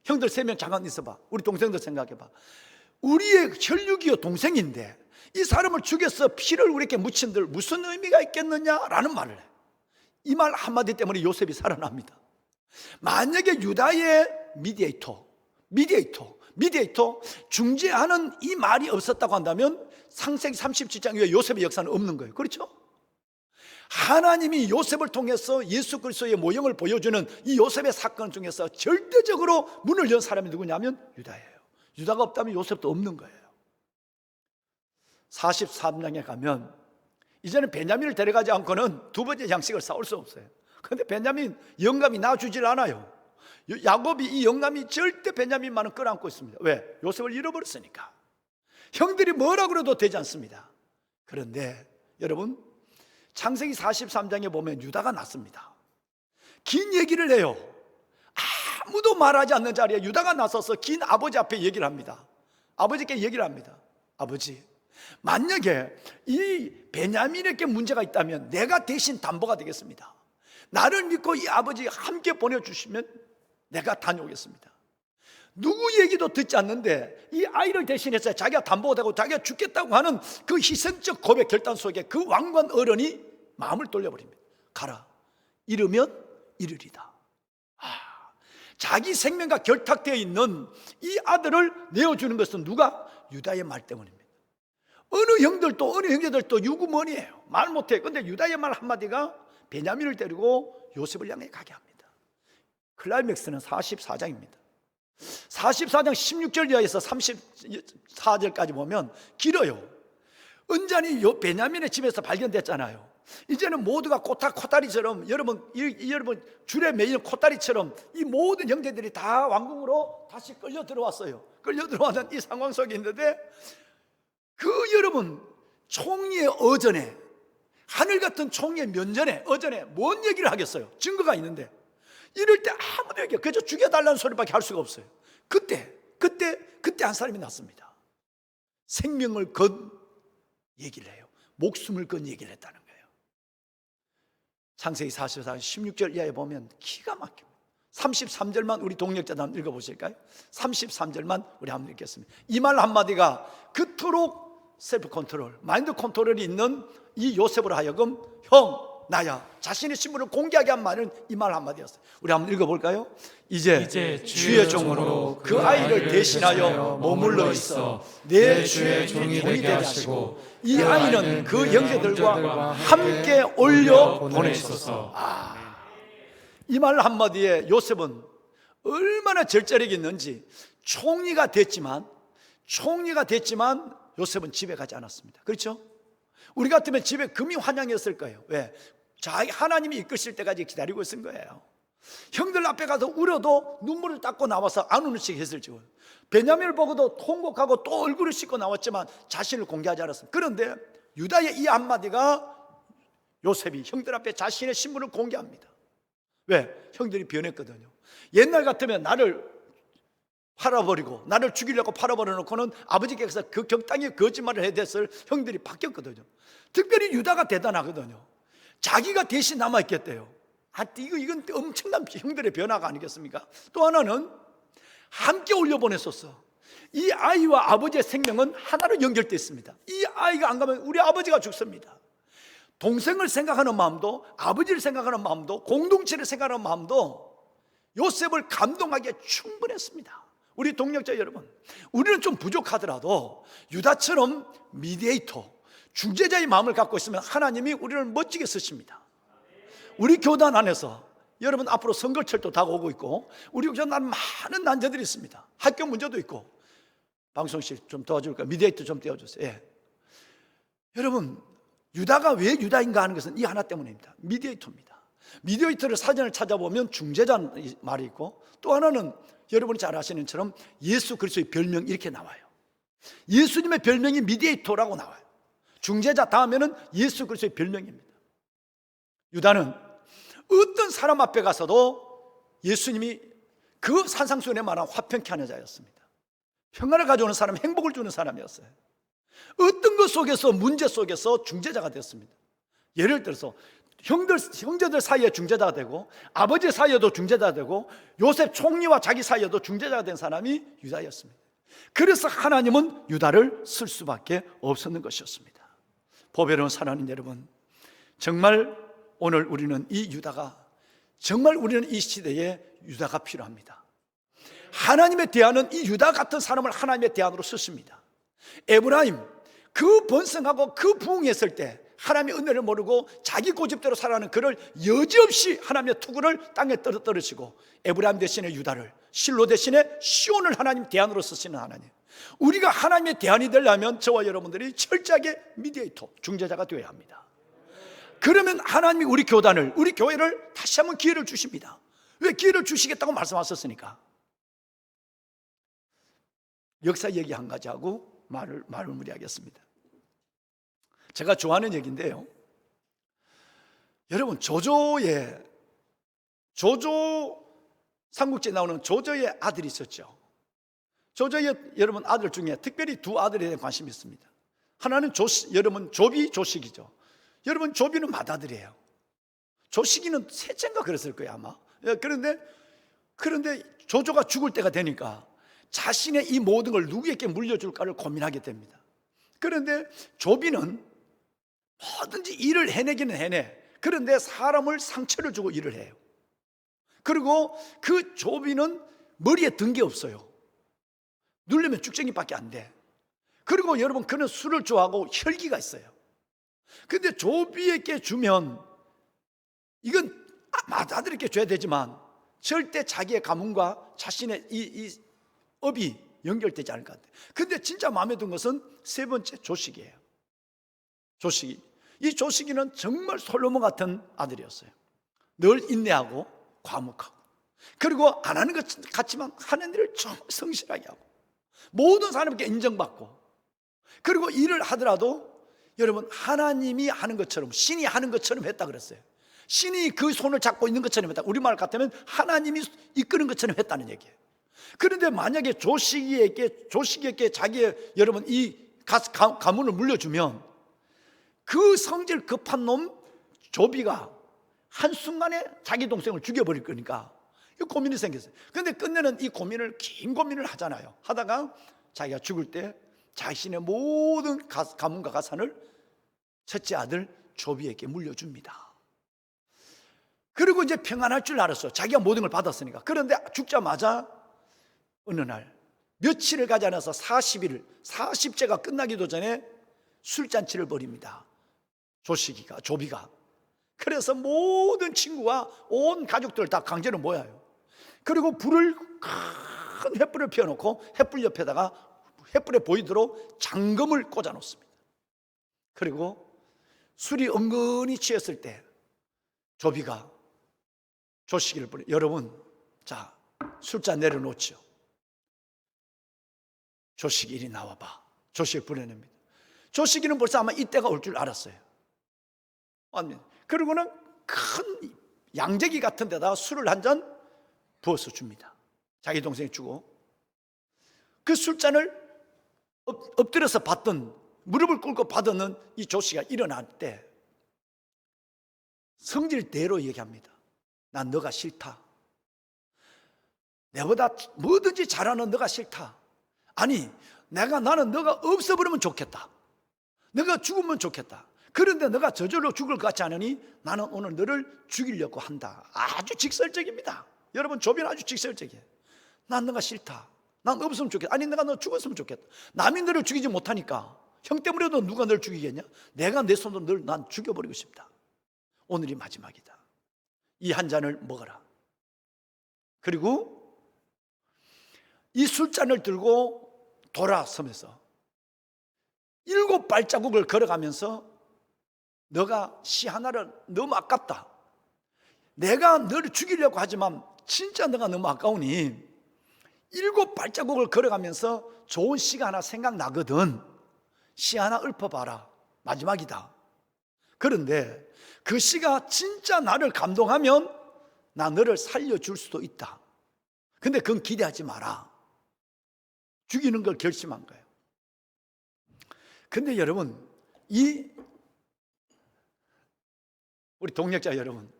3명 잠깐 있어봐. 우리 동생들 생각해봐. 우리의 혈육이요 동생인데 이 사람을 죽여서 피를 우리에게 묻힌들 무슨 의미가 있겠느냐라는 말을 해요. 이 말 한마디 때문에 요셉이 살아납니다. 만약에 유다의 미디에이터, 중재하는 이 말이 없었다고 한다면 창세기 37장 이후에 요셉의 역사는 없는 거예요. 그렇죠? 하나님이 요셉을 통해서 예수 그리스도의 모형을 보여주는 이 요셉의 사건 중에서 절대적으로 문을 연 사람이 누구냐면 유다예요. 유다가 없다면 요셉도 없는 거예요. 43장에 가면 이제는 베냐민을 데려가지 않고는 두 번째 양식을 쌓을 수 없어요. 그런데 베냐민 영감이 놔주질 않아요. 야곱이 이 영감이 절대 베냐민만은 끌어안고 있습니다. 왜? 요셉을 잃어버렸으니까. 형들이 뭐라 그래도 되지 않습니다. 그런데 여러분, 창세기 43장에 보면 유다가 났습니다. 긴 얘기를 해요. 아무도 말하지 않는 자리에 유다가 나서서 긴 아버지 앞에 얘기를 합니다. 아버지께 얘기를 합니다. 아버지, 만약에 이 베냐민에게 문제가 있다면 내가 대신 담보가 되겠습니다. 나를 믿고 이 아버지 함께 보내주시면 내가 다녀오겠습니다. 누구 얘기도 듣지 않는데 이 아이를 대신해서 자기가 담보가 되고 자기가 죽겠다고 하는 그 희생적 고백 결단 속에 그 왕관 어른이 마음을 돌려버립니다. 가라, 잃으면 잃으리다. 자기 생명과 결탁되어 있는 이 아들을 내어주는 것은 누가? 유다의 말 때문입니다. 어느 형제들도 유구머니예요. 말 못해. 근데 유다의 말 한마디가 베냐민을 데리고 요셉을 향해 가게 합니다. 클라이맥스는 44장입니다 44장 16절 이하에서 34절까지 보면 길어요. 은잔이 베냐민의 집에서 발견됐잖아요. 이제는 모두가 코다리처럼 여러분 줄에 매이는 코다리처럼 이 모든 형제들이 다 왕궁으로 다시 끌려 들어왔어요. 끌려 들어와는 이 상황 속에 있는데 여러분 총리의 어전에, 하늘 같은 총리의 면전에, 어전에 뭔 얘기를 하겠어요? 증거가 있는데 이럴 때 아무도 얘기, 그저 죽여달라는 소리밖에 할 수가 없어요. 그때 한 사람이 났습니다. 생명을 건 얘기를 해요. 목숨을 건 얘기를 했다는 거예요. 창세기 44장 16절 이하에 보면 기가 막힙니다. 33절만 우리 동역자도 한번 읽어보실까요? 33절만 우리 한번 읽겠습니다. 이 말 한마디가 그토록 셀프 컨트롤, 마인드 컨트롤이 있는 이 요셉으로 하여금 형, 나야, 자신의 신분을 공개하게 한 말은 이 말 한마디였어요. 우리 한번 읽어볼까요? 이제 주의 종으로 그 아이를 대신하여 머물러 있어 내 주의 종이 되게 하시고 이 아이는 그 형제들과 함께 올려 보내소서. 이 말 한마디에 요셉은 얼마나 절제력이 있는지, 총리가 됐지만 요셉은 집에 가지 않았습니다. 그렇죠? 우리 같으면 집에 금이 환영했을 거예요. 왜? 하나님이 이끄실 때까지 기다리고 있은 거예요. 형들 앞에 가서 울어도 눈물을 닦고 나와서 안 우는 척 했을지. 베냐민을 보고도 통곡하고 또 얼굴을 씻고 나왔지만 자신을 공개하지 않았습니다. 그런데 유다의 이 한마디가 요셉이 형들 앞에 자신의 신분을 공개합니다. 왜? 형들이 변했거든요. 옛날 같으면 나를 팔아버리고 나를 죽이려고 팔아버려 놓고는 아버지께서 그 격당의 거짓말을 해댔을 형들이 바뀌었거든요. 특별히 유다가 대단하거든요. 자기가 대신 남아있겠대요. 이건 엄청난 형들의 변화가 아니겠습니까? 또 하나는 함께 올려보냈었어. 이 아이와 아버지의 생명은 하나로 연결되어 있습니다. 이 아이가 안 가면 우리 아버지가 죽습니다. 동생을 생각하는 마음도, 아버지를 생각하는 마음도, 공동체를 생각하는 마음도 요셉을 감동하기에 충분했습니다. 우리 동역자 여러분, 우리는 좀 부족하더라도 유다처럼 미디에이터, 중재자의 마음을 갖고 있으면 하나님이 우리를 멋지게 쓰십니다. 우리 교단 안에서 여러분 앞으로 선거철도 다가오고 있고 우리 교단 많은 난제들이 있습니다. 학교 문제도 있고. 방송실 좀 도와줄까요? 미디에이터 좀 띄워주세요. 예. 여러분, 유다가 왜 유다인가 하는 것은 이 하나 때문입니다. 미디에이터입니다. 미디에이터를 사전을 찾아보면 중재자는 말이 있고, 또 하나는 여러분이 잘 아시는 것처럼 예수 그리스도의 별명 이렇게 나와요. 예수님의 별명이 미디에이터라고 나와요. 중재자 다음에는 예수 그리스도의 별명입니다. 유다는 어떤 사람 앞에 가서도 예수님이 그 산상수훈에 말한 화평케 하는 자였습니다. 평안을 가져오는 사람, 행복을 주는 사람이었어요. 어떤 것 속에서, 문제 속에서 중재자가 되었습니다. 예를 들어서 형제들 사이에 중재자가 되고, 아버지 사이에도 중재자가 되고, 요셉 총리와 자기 사이에도 중재자가 된 사람이 유다였습니다. 그래서 하나님은 유다를 쓸 수밖에 없었는 것이었습니다. 보배로운 사랑하는 여러분, 정말 오늘 우리는 이 유다가, 정말 우리는 이 시대에 유다가 필요합니다. 하나님의 대안은 이 유다 같은 사람을 하나님의 대안으로 쓰십니다. 에브라임, 그 번성하고 그 부흥했을 때 하나님의 은혜를 모르고 자기 고집대로 살아가는 그를 여지없이 하나님의 투구를 땅에 떨어뜨리시고 에브라임 대신에 유다를, 실로 대신에 시온을 하나님 대안으로 쓰시는 하나님. 우리가 하나님의 대안이 되려면 저와 여러분들이 철저하게 미디에이터, 중재자가 되어야 합니다. 그러면 하나님이 우리 교단을, 우리 교회를 다시 한번 기회를 주십니다. 왜 기회를 주시겠다고 말씀하셨으니까. 역사 얘기 한 가지 하고 말을 마무리하겠습니다. 제가 좋아하는 얘기인데요, 여러분, 조조 삼국지에 나오는 조조의 아들이 있었죠. 조조의 여러분 아들 중에 특별히 두 아들에 대해 관심이 있습니다. 하나는 여러분 조비, 조식이죠. 여러분 조비는 맏아들이에요. 조식이는 셋째인가 그랬을 거예요 아마. 그런데 조조가 죽을 때가 되니까 자신의 이 모든 걸 누구에게 물려줄까를 고민하게 됩니다. 그런데 조비는 뭐든지 일을 해내기는 해내. 그런데 사람을 상처를 주고 일을 해요. 그리고 그 조비는 머리에 든 게 없어요. 누르면 쭉쟁이밖에 안 돼. 그리고 여러분, 그는 술을 좋아하고 혈기가 있어요. 근데 조비에게 주면 이건 맏아들에게 줘야 되지만 절대 자기의 가문과 자신의 이 업이 연결되지 않을 것 같아요. 근데 진짜 마음에 든 것은 세 번째 조식이에요. 조식이. 이 조식이는 정말 솔로몬 같은 아들이었어요. 늘 인내하고 과묵하고, 그리고 안 하는 것 같지만 하는 일을 정말 성실하게 하고, 모든 사람에게 인정받고, 그리고 일을 하더라도 여러분 하나님이 하는 것처럼, 신이 하는 것처럼 했다 그랬어요. 신이 그 손을 잡고 있는 것처럼 했다. 우리말 같으면 하나님이 이끄는 것처럼 했다는 얘기예요. 그런데 만약에 조식에게 자기의 여러분 이 가문을 물려주면 그 성질 급한 놈 조비가 한순간에 자기 동생을 죽여버릴 거니까 이 고민이 생겼어요. 그런데 끝내는 이 고민을, 긴 고민을 하잖아요. 하다가 자기가 죽을 때 자신의 모든 가문과 가산을 첫째 아들 조비에게 물려줍니다. 그리고 이제 평안할 줄 알았어요. 자기가 모든 걸 받았으니까. 그런데 죽자마자 어느 날 며칠을 가지 않아서 40제가 끝나기도 전에 술잔치를 벌입니다. 조비가. 그래서 모든 친구와 온 가족들 다 강제로 모여요. 그리고 큰 횃불을 피워놓고 횃불 옆에다가 횃불에 보이도록 장검을 꽂아 놓습니다. 그리고 술이 은근히 취했을 때 조비가 조식이를 부르, 여러분, 자, 술잔 내려놓죠. 조식이 이리 나와봐. 조식을 부려냅니다. 조식이는 벌써 아마 이때가 올 줄 알았어요. 그리고는 큰 양재기 같은 데다가 술을 한 잔 부어서 줍니다. 자기 동생이 주고, 그 술잔을 엎드려서 받던, 무릎을 꿇고 받는 이 조씨가 일어날 때 성질대로 얘기합니다. 난 너가 싫다. 내보다 뭐든지 잘하는 너가 싫다. 아니, 나는 너가 없어버리면 좋겠다. 너가 죽으면 좋겠다. 그런데 너가 저절로 죽을 것 같지 않으니 나는 오늘 너를 죽이려고 한다. 아주 직설적입니다. 여러분, 조비는 아주 직설적이에요. 난 너가 싫다. 난 없으면 좋겠다. 아니, 내가 너 죽었으면 좋겠다. 남이 너를 죽이지 못하니까 형 때문에도 누가 너를 죽이겠냐? 내가 내 손으로 난 죽여버리고 싶다. 오늘이 마지막이다. 이 한 잔을 먹어라. 그리고 이 술잔을 들고 돌아서면서 7발자국을 걸어가면서 너가 시 하나를 너무 아깝다. 내가 너를 죽이려고 하지만 진짜 너가 너무 아까우니 7발자국을 걸어가면서 좋은 시가 하나 생각나거든. 시 하나 읊어봐라. 마지막이다. 그런데 그 시가 진짜 나를 감동하면 나 너를 살려줄 수도 있다. 근데 그건 기대하지 마라. 죽이는 걸 결심한 거예요. 근데 여러분, 우리 동역자 여러분,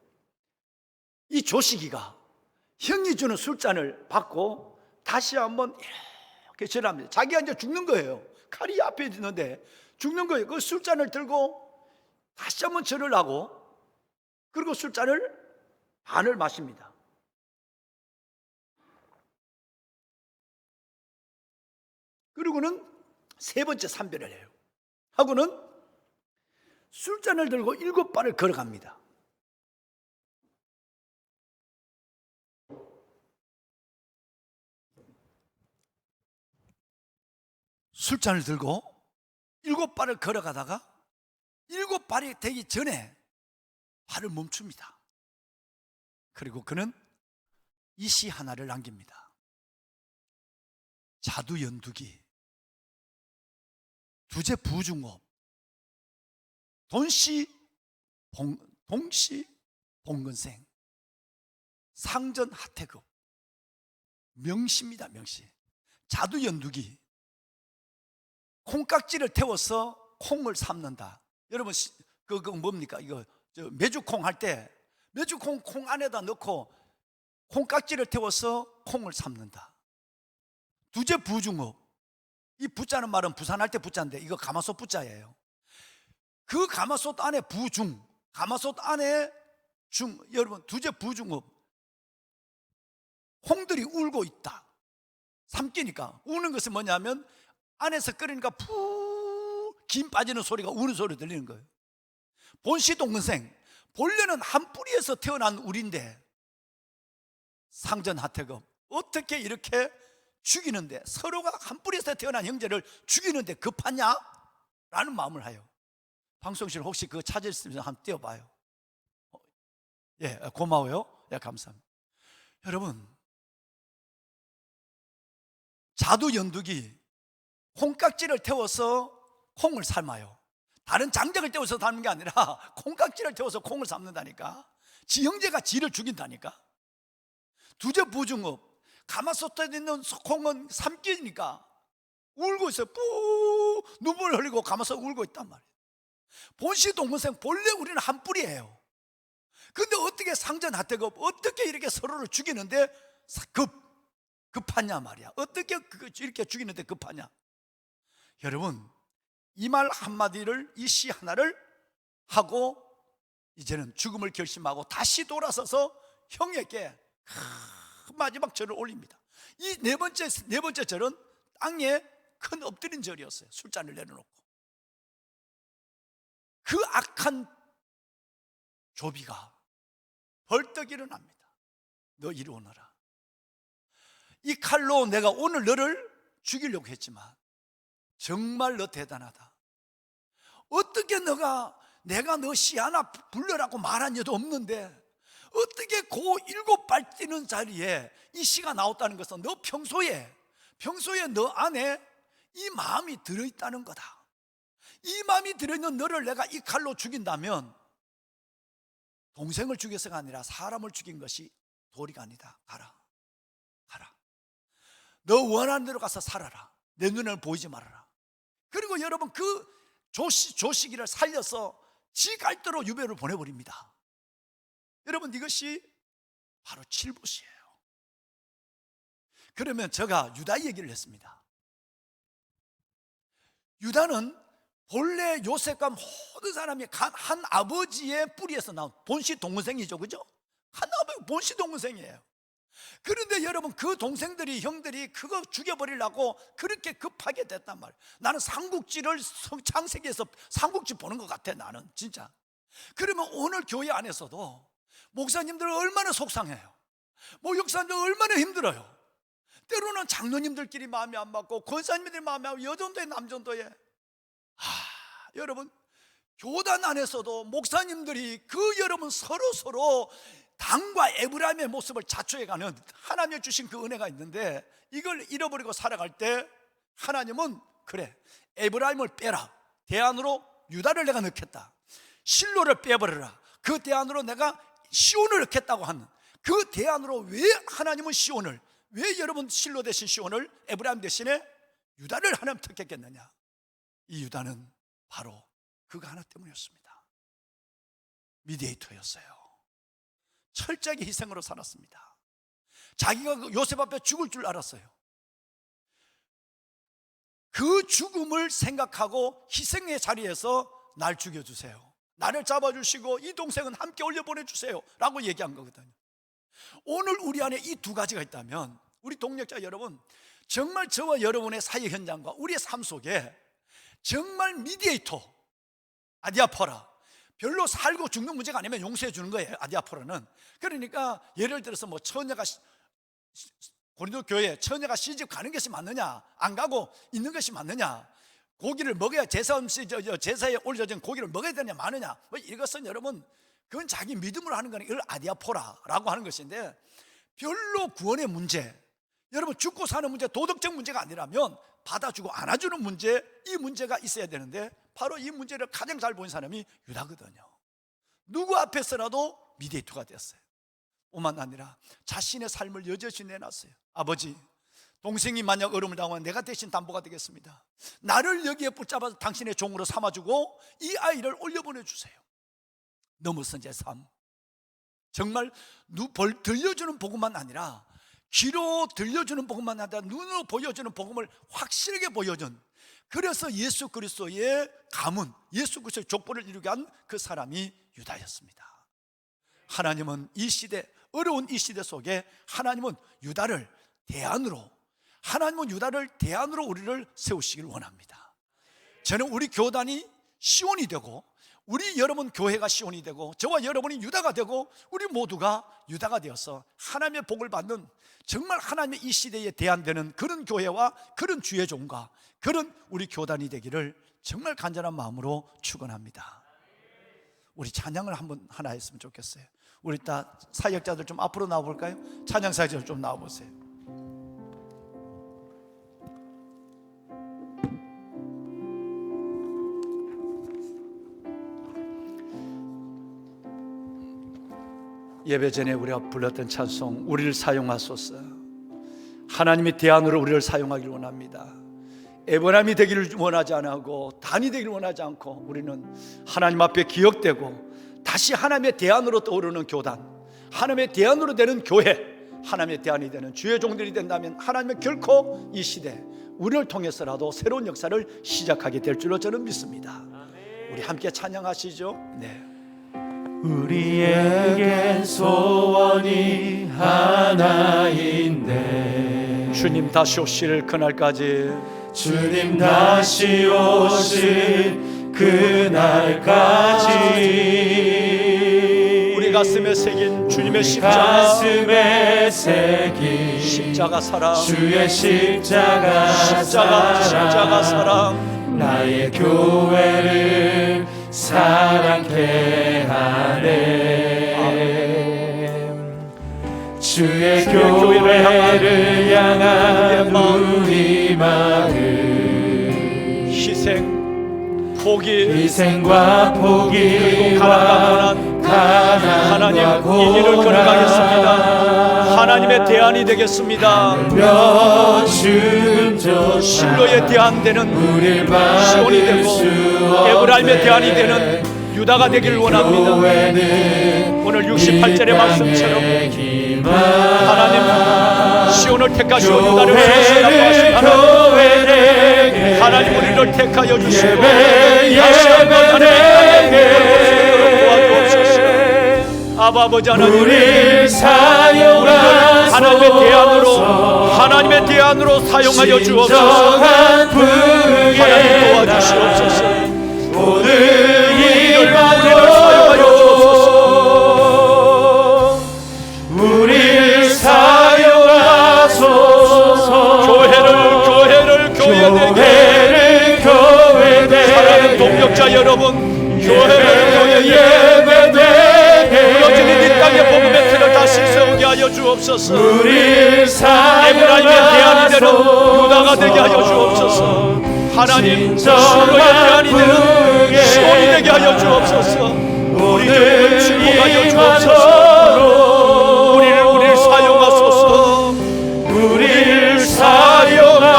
이 조식이가 형이 주는 술잔을 받고 다시 한번 절합니다. 자기가 이제 죽는 거예요. 칼이 앞에 있는데 죽는 거예요. 그 술잔을 들고 다시 한번 절을 하고, 그리고 술잔을 반을 마십니다. 그리고는 세 번째 삼별을 해요. 하고는 술잔을 들고 7발을 걸어갑니다. 술잔을 들고 7발을 걸어가다가 7발이 되기 전에 발을 멈춥니다. 그리고 그는 이 시 하나를 남깁니다. 자두연두기, 두제 부중업, 동시 봉건생, 상전 하태급, 명시입니다. 명시. 자두연두기, 콩깍지를 태워서 콩을 삶는다. 여러분 그거 뭡니까? 이거 메주콩 할 때 메주콩 콩 안에다 넣고 콩깍지를 태워서 콩을 삶는다. 두제 부중업, 이 부자는 말은 부산할 때 부자인데 이거 가마솥 부자예요. 그 가마솥 안에 부중, 가마솥 안에 중, 여러분 두제 부중업, 콩들이 울고 있다. 삼키니까 우는 것은 뭐냐면 안에서 끓이니까 김 빠지는 소리가 우는 소리 들리는 거예요. 본시동근생, 본래는 한 뿌리에서 태어난 우리인데 상전하태급, 어떻게 이렇게 죽이는데, 서로가 한 뿌리에서 태어난 형제를 죽이는데 급하냐? 라는 마음을 하여. 방송실 혹시 그거 찾으시면 한번 띄워봐요. 예, 고마워요. 예, 감사합니다. 여러분, 자두연두기, 콩깍지를 태워서 콩을 삶아요. 다른 장작을 태워서 삶는 게 아니라 콩깍지를 태워서 콩을 삶는다니까. 지 형제가 지를 죽인다니까. 두제 부중업, 가마솥에 있는 콩은 삼키니까 울고 있어요. 뿌 눈물 흘리고 가마솥 울고 있단 말이에요. 본시동문생, 본래 우리는 한 뿌리예요. 근데 어떻게 상전하태급, 어떻게 이렇게 서로를 죽이는데 급하냐 말이야. 어떻게 이렇게 죽이는데 급하냐. 여러분, 이 말 한마디를, 이 시 하나를 하고 이제는 죽음을 결심하고 다시 돌아서서 형에게 마지막 절을 올립니다. 이 네 번째 절은 땅에 큰 엎드린 절이었어요. 술잔을 내려놓고. 그 악한 조비가 벌떡 일어납니다. 너 이리 오너라. 이 칼로 내가 오늘 너를 죽이려고 했지만 정말 너 대단하다. 어떻게 내가 너 시 하나 불러라고 말한 여도 없는데 어떻게 그 7발 뛰는 자리에 이 시가 나왔다는 것은 너 평소에 너 안에 이 마음이 들어있다는 거다. 이 마음이 들어있는 너를 내가 이 칼로 죽인다면 동생을 죽여서가 아니라 사람을 죽인 것이 도리가 아니다. 가라. 너 원하는 대로 가서 살아라. 내 눈에는 보이지 말아라. 그리고 여러분, 그 조시기를 살려서 지 갈대로 유배를 보내버립니다. 여러분, 이것이 바로 칠보시예요. 그러면 제가 유다 얘기를 했습니다. 유다는 본래 요셉과 모든 사람이 한 아버지의 뿌리에서 나온 본시 동문생이죠, 그죠? 한 아버지 본시 동문생이에요. 그런데 여러분, 그 동생들이, 형들이 그거 죽여버리려고 그렇게 급하게 됐단 말이에요. 나는 삼국지를 창세기에서 삼국지 보는 것 같아, 나는 진짜. 그러면 오늘 교회 안에서도 목사님들 얼마나 속상해요. 목욕사님들 얼마나 힘들어요. 때로는 장로님들끼리 마음이 안 맞고 권사님들이 마음이 안 맞고 여전도에 남전도에 여러분, 교단 안에서도 목사님들이 여러분 서로 당과 에브라임의 모습을 자초해가는 하나님이 주신 그 은혜가 있는데, 이걸 잃어버리고 살아갈 때 하나님은 그래, 에브라임을 빼라, 대안으로 유다를 내가 넣겠다. 실로를 빼버려라, 그 대안으로 내가 시온을 넣겠다고 하는 그 대안으로 왜 하나님은 시온을, 왜 여러분 실로 대신 시온을, 에브라임 대신에 유다를 하나님 택했겠느냐? 이 유다는 바로 그거 하나 때문이었습니다. 미디에이터였어요. 철저하게 희생으로 살았습니다. 자기가 요셉 앞에 죽을 줄 알았어요. 그 죽음을 생각하고 희생의 자리에서 날 죽여주세요, 나를 잡아주시고 이 동생은 함께 올려보내주세요 라고 얘기한 거거든요. 오늘 우리 안에 이 두 가지가 있다면 우리 동력자 여러분, 정말 저와 여러분의 사회 현장과 우리의 삶 속에 정말 미디에이터, 아디아포라, 별로 살고 죽는 문제가 아니면 용서해 주는 거예요. 아디아포라는. 그러니까 예를 들어서 뭐 처녀가 고린도 교회 처녀가 시집 가는 것이 맞느냐, 안 가고 있는 것이 맞느냐, 고기를 먹어야 제사에 올려진 고기를 먹어야 되느냐 마느냐, 뭐 이것은 여러분 그건 자기 믿음으로 하는 거니까 이걸 아디아포라라고 하는 것인데, 별로 구원의 문제, 여러분 죽고 사는 문제, 도덕적 문제가 아니라면 받아주고 안아주는 문제, 이 문제가 있어야 되는데 바로 이 문제를 가장 잘 보인 사람이 유다거든요. 누구 앞에서라도 미디에이터가 됐어요. 뿐만 아니라 자신의 삶을 여럿이 내놨어요. 아버지, 동생이 만약 어려움을 당하면 내가 대신 담보가 되겠습니다. 나를 여기에 붙잡아서 당신의 종으로 삼아주고 이 아이를 올려보내주세요. 넘어선 제 삶, 정말 들려주는 복음만 아니라 귀로 들려주는 복음만 아니라 눈으로 보여주는 복음을 확실하게 보여준, 그래서 예수 그리스도의 가문, 예수 그리스도의 족보를 이루게 한 그 사람이 유다였습니다. 하나님은 이 시대, 어려운 이 시대 속에 하나님은 유다를 대안으로, 우리를 세우시길 원합니다. 저는 우리 교단이 시온이 되고, 우리 여러분 교회가 시온이 되고, 저와 여러분이 유다가 되고, 우리 모두가 유다가 되어서 하나님의 복을 받는, 정말 하나님의 이 시대에 대안되는 그런 교회와 그런 주의 종과 그런 우리 교단이 되기를 정말 간절한 마음으로 축원합니다. 우리 찬양을 하나 했으면 좋겠어요. 우리 다 사역자들 좀 앞으로 나와볼까요? 찬양 사역자들 좀 나와보세요. 예배 전에 우리가 불렀던 찬송, 우리를 사용하소서. 하나님이 대안으로 우리를 사용하기를 원합니다. 에버남이 되기를 원하지 않고, 단이 되기를 원하지 않고, 우리는 하나님 앞에 기억되고 다시 하나님의 대안으로 떠오르는 교단, 하나님의 대안으로 되는 교회, 하나님의 대안이 되는 주의 종들이 된다면 하나님은 결코 이 시대 우리를 통해서라도 새로운 역사를 시작하게 될 줄로 저는 믿습니다. 우리 함께 찬양하시죠. 네. 우리에겐 소원이 하나인데, 주님 다시 오실 그날까지, 주님 다시 오실 그날까지 우리 가슴에 새긴 주님의 십자가 사랑, 주의 십자가 사랑, 나의 교회를 사랑케 하네. 주의 교회를 향한 우리 마음, 희생과 포기와 가난과 이 길을 걸어가겠습니다. 하나님의 대안이 되겠습니다. 실로의 대안되는 시온이 되고, 에브라임의 대안이 되는 유다가 되기를 원합니다. 오늘 68절의 말씀처럼 하나님 시온을 택하시고 유다를 세우시라고 하신 하나님, 우리를 택하여 주시고 다시 한번 하나님의 도와주옵소서. 아버지 하나님, 우리를 사용하소서. 하나님의 대안으로 사용하여 주옵소서. 하나님 도와주시옵소서. 오늘 우리를 사용하여 주옵소서. 우리를 사용하소서. 교회를 사랑하는 동역자 여러분, 교회를 예배되게 무너지는 이 땅의 복음의 틀을 다시 세우게 하여 주옵소서. 우리를 에브라임의 대안이 되는 유다가 되게 하여 주옵소서. 하나님, 실로의 대안이 되는 시온이 되게 하여 주옵소서. 우리를 축복하여 주옵소서. 우리를 사용하소서.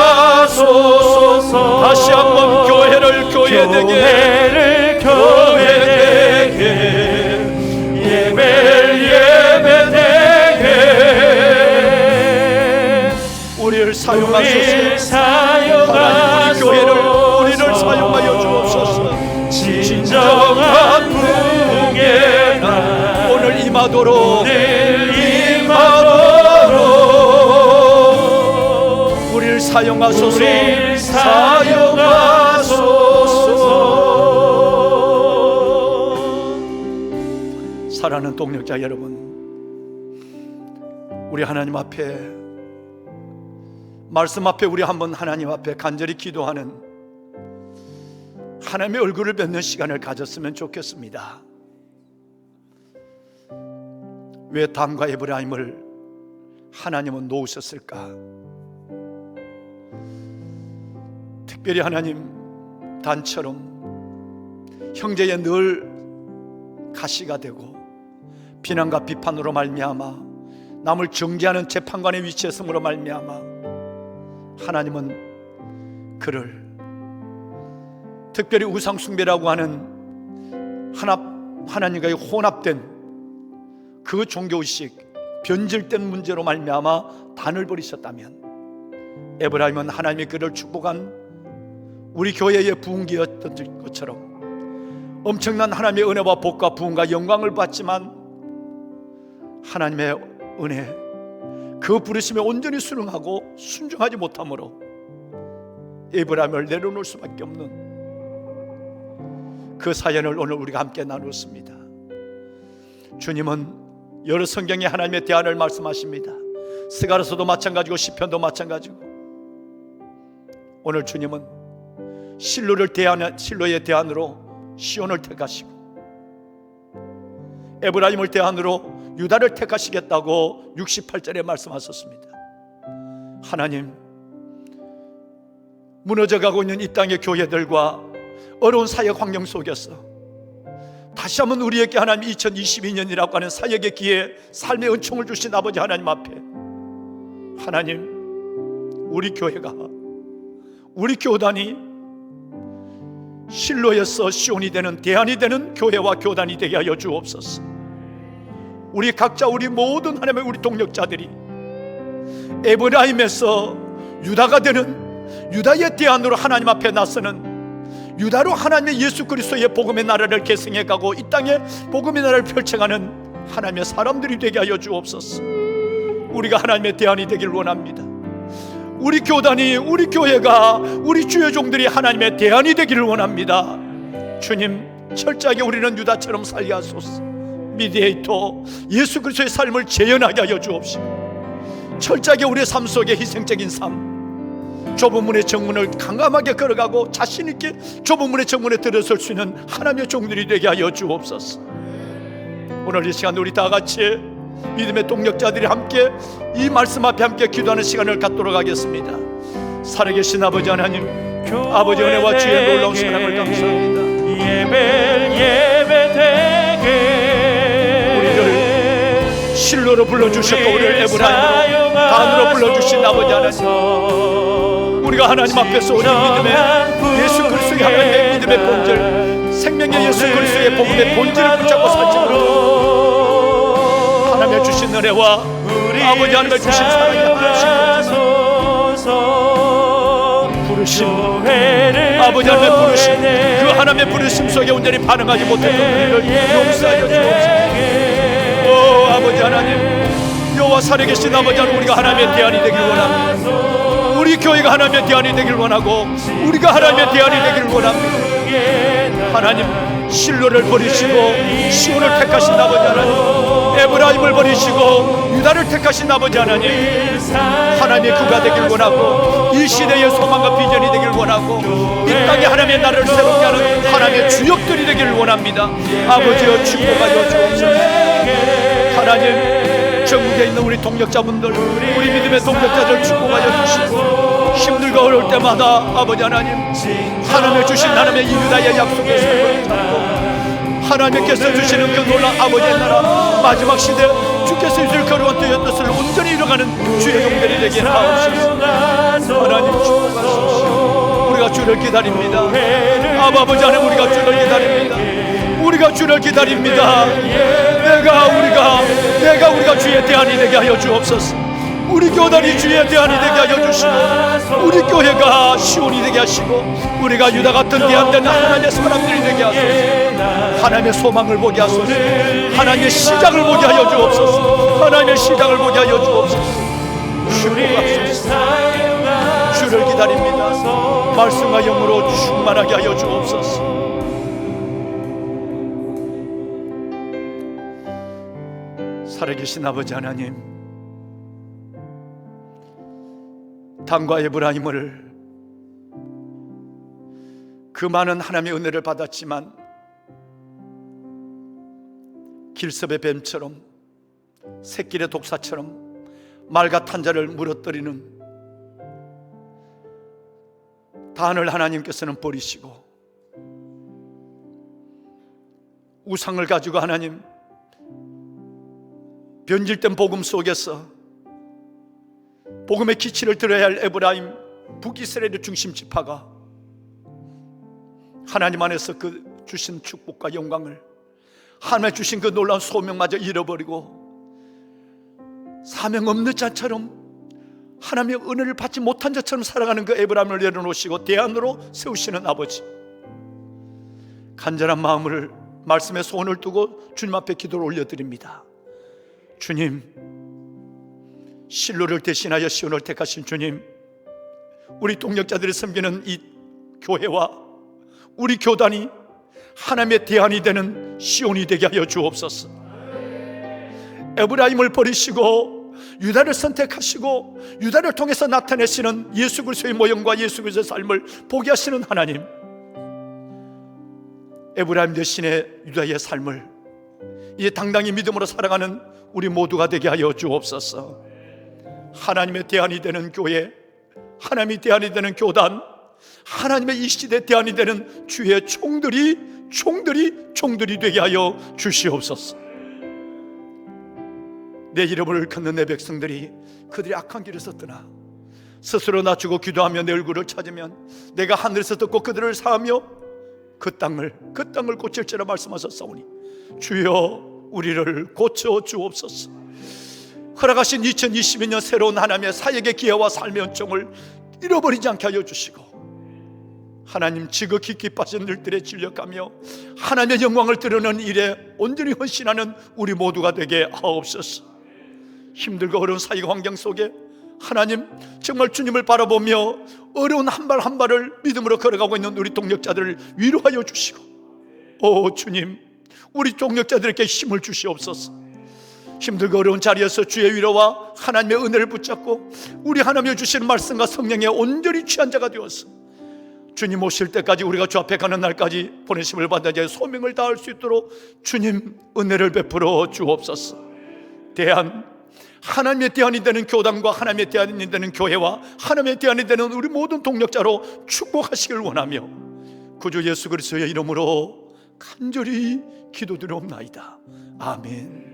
다시 한번 교회를 교회 되게, 예배되게, 우리를 우리를 사용하소서. 우리를 하나님, 우리 교회를 우리를 사용하여 주옵소서. 진정한 부흥의 날 오늘 임하도록 우리를 사용하소서. 사랑하는 동역자 여러분, 우리 하나님 앞에, 말씀 앞에 우리 한번 하나님 앞에 간절히 기도하는, 하나님의 얼굴을 뵙는 시간을 가졌으면 좋겠습니다. 왜 단과 에브라임을 하나님은 놓으셨을까? 특별히 하나님, 단처럼 형제의 늘 가시가 되고 비난과 비판으로 말미암아 남을 정죄하는 재판관의 위치에 섬으로 말미암아 하나님은 그를 특별히 우상숭배라고 하는 하나님과의 혼합된 그 종교의식, 변질된 문제로 말미암아 단을 버리셨다면, 에브라임은 하나님이 그를 축복한 우리 교회의 부흥기였던 것처럼 엄청난 하나님의 은혜와 복과 부흥과 영광을 받지만 하나님의 은혜, 그 부르심에 온전히 순응하고 순종하지 못함으로 에브라임을 내려놓을 수밖에 없는 그 사연을 오늘 우리가 함께 나누었습니다. 주님은 여러 성경에 하나님의 대안을 말씀하십니다. 스가랴서도 마찬가지고 시편도 마찬가지고, 오늘 주님은 실로의 대안으로 시온을 택하시고 에브라임을 대안으로 유다를 택하시겠다고 68절에 말씀하셨습니다. 하나님, 무너져가고 있는 이 땅의 교회들과 어려운 사역 환경 속에서 다시 한번 우리에게 하나님 2022년이라고 하는 사역의 기회, 삶의 은총을 주신 아버지 하나님 앞에, 하나님, 우리 교회가, 우리 교단이 실로에서 시온이 되는, 대안이 되는 교회와 교단이 되게 하여 주옵소서. 우리 각자, 우리 모든 하나님의 우리 동력자들이 에브라임에서 유다가 되는, 유다의 대안으로 하나님 앞에 나서는, 유다로 하나님의 예수 그리스도의 복음의 나라를 계승해가고 이 땅에 복음의 나라를 펼쳐가는 하나님의 사람들이 되게 하여 주옵소서. 우리가 하나님의 대안이 되길 원합니다. 우리 교단이, 우리 교회가, 우리 주의 종들이 하나님의 대안이 되기를 원합니다. 주님, 철저하게 우리는 유다처럼 살게 하소서. 미디에이터 예수 그리스도의 삶을 재현하게 하여 주옵시고, 철저하게 우리의 삶 속에 희생적인 삶, 좁은 문의 정문을 강감하게 걸어가고 자신 있게 좁은 문의 정문에 들어설 수 있는 하나님의 종들이 되게 하여 주옵소서. 오늘 이 시간 우리 다 같이 믿음의 동력자들이 함께 이 말씀 앞에 함께 기도하는 시간을 갖도록 하겠습니다. 살아계신 아버지 하나님, 아버지 은혜와 주의 놀라운 사랑을 감사합니다. 우리를 실로로 불러주셨고 우리를 에브라임으로 단으로 불러주신 아버지 하나님, 우리가 하나님 앞에서 우리 믿음의 예수 그리스도의 하나님의 믿음의 본질, 생명의 예수 그리스도의 복음의 본질을 붙잡고 살지만 하나님의 주신 은혜와 아버지 하나님의 주신 사랑이 부르심, 아버지 하나님의 부르심, 그 하나님의 부르심 속에 온전히 반응하지 못했던 우리를 용서하여 주옵소서. 오 아버지 하나님, 여호와 살아계신 아버지 하나님, 우리가 하나님의 대안이 되길 원합니다. 우리 교회가 하나님의 대안이 되길 원하고 우리가 하나님의 대안이 되길 원합니다. 하나님, 실로를 버리시고 시온을 택하신 아버지 하나님, 에브라임을 버리시고 유다를 택하신 아버지 하나님, 하나님의 그가 되길 원하고 이 시대의 소망과 비전이 되길 원하고 이 땅에 하나님의 나라를 새롭게 하는 하나님의 주역들이 되기를 원합니다. 아버지여 축복하여 주옵소서. 하나님, 전국에 있는 우리 동력자분들, 우리 믿음의 동력자들 축복하여 주시고 힘들고 어려울 때마다 아버지 하나님, 하나님의 주신 하나님의 유다의 약속의 삶을 잡고 하나님께서 주시는 그 놀라운 아버지의 나라 마지막 시대 주께서 이들 거룩한 뜻을 온전히 이뤄가는 주의 종들이 되게 하옵소서. 하나님 축복하소서. 우리가 주를 기다립니다. 아버지 하나님, 우리가 주를 기다립니다. 우리가 주를 기다립니다. 내가 우리가 주의 대안이 되게 하여 주옵소서. 우리 교단이 주의 대안이 되게 하여 주시고, 우리 교회가 시온이 되게 하시고, 우리가 유다 같은 대안된 하나님의 사람들이 되게 하소서. 하나님의 소망을 보게 하소서. 하나님의 시작을 보게 하여 주옵소서. 하나님의 시작을 보게 하여 주옵소서. 주를 기다립니다. 말씀과 영으로 충만하게 하여 주옵소서. 살아계신 아버지 하나님, 단과 에브라임을 그 많은 하나님의 은혜를 받았지만 길섭의 뱀처럼, 새끼의 독사처럼 말과 탄자를 물어뜨리는 단을 하나님께서는 버리시고, 우상을 가지고 하나님 변질된 복음 속에서 복음의 기치를 들어야 할 에브라임 북이스라엘의 중심 지파가 하나님 안에서 그 주신 축복과 영광을, 하나님의 주신 그 놀라운 소명마저 잃어버리고 사명 없는 자처럼, 하나님의 은혜를 받지 못한 자처럼 살아가는 그 에브라임을 내려놓으시고 대안으로 세우시는 아버지, 간절한 마음을, 말씀에 소원을 두고 주님 앞에 기도를 올려드립니다. 주님, 실로를 대신하여 시온을 택하신 주님, 우리 동역자들이 섬기는 이 교회와 우리 교단이 하나님의 대안이 되는 시온이 되게 하여 주옵소서. 에브라임을 버리시고 유다를 선택하시고 유다를 통해서 나타내시는 예수 그리스도의 모형과 예수 그리스도의 삶을 보게 하시는 하나님, 에브라임 대신에 유다의 삶을 이제 당당히 믿음으로 살아가는 우리 모두가 되게 하여 주옵소서. 하나님의 대안이 되는 교회, 하나님의 대안이 되는 교단, 하나님의 이 시대 대안이 되는 주의 총들이 되게 하여 주시옵소서. 내 이름을 걷는 내 백성들이 그들이 악한 길에서 떠나 스스로 낮추고 기도하며 내 얼굴을 찾으면 내가 하늘에서 듣고 그들을 사하며 그 땅을 고칠지라 말씀하셨사오니, 주여 우리를 고쳐 주옵소서. 허락하신 2022년 새로운 하나님의 사역의 기회와 삶의 은총을 잃어버리지 않게 하여 주시고, 하나님 지극히 기뻐하신 일들에 진력하며 하나님의 영광을 드러내는 일에 온전히 헌신하는 우리 모두가 되게 하옵소서. 힘들고 어려운 사역 환경 속에 하나님 정말 주님을 바라보며 어려운 한 발 한 발을 믿음으로 걸어가고 있는 우리 동역자들을 위로하여 주시고, 오 주님, 우리 동역자들에게 힘을 주시옵소서. 힘들고 어려운 자리에서 주의 위로와 하나님의 은혜를 붙잡고 우리 하나님의 주시는 말씀과 성령에 온전히 취한 자가 되어서 주님 오실 때까지, 우리가 주 앞에 가는 날까지 보내심을 받아 제 소명을 다할 수 있도록 주님 은혜를 베풀어 주옵소서. 하나님의 대안이 되는 교단과 하나님의 대안이 되는 교회와 하나님의 대안이 되는 우리 모든 동역자로 축복하시길 원하며 구주 예수 그리스도의 이름으로 간절히 기도드리옵나이다. 아멘.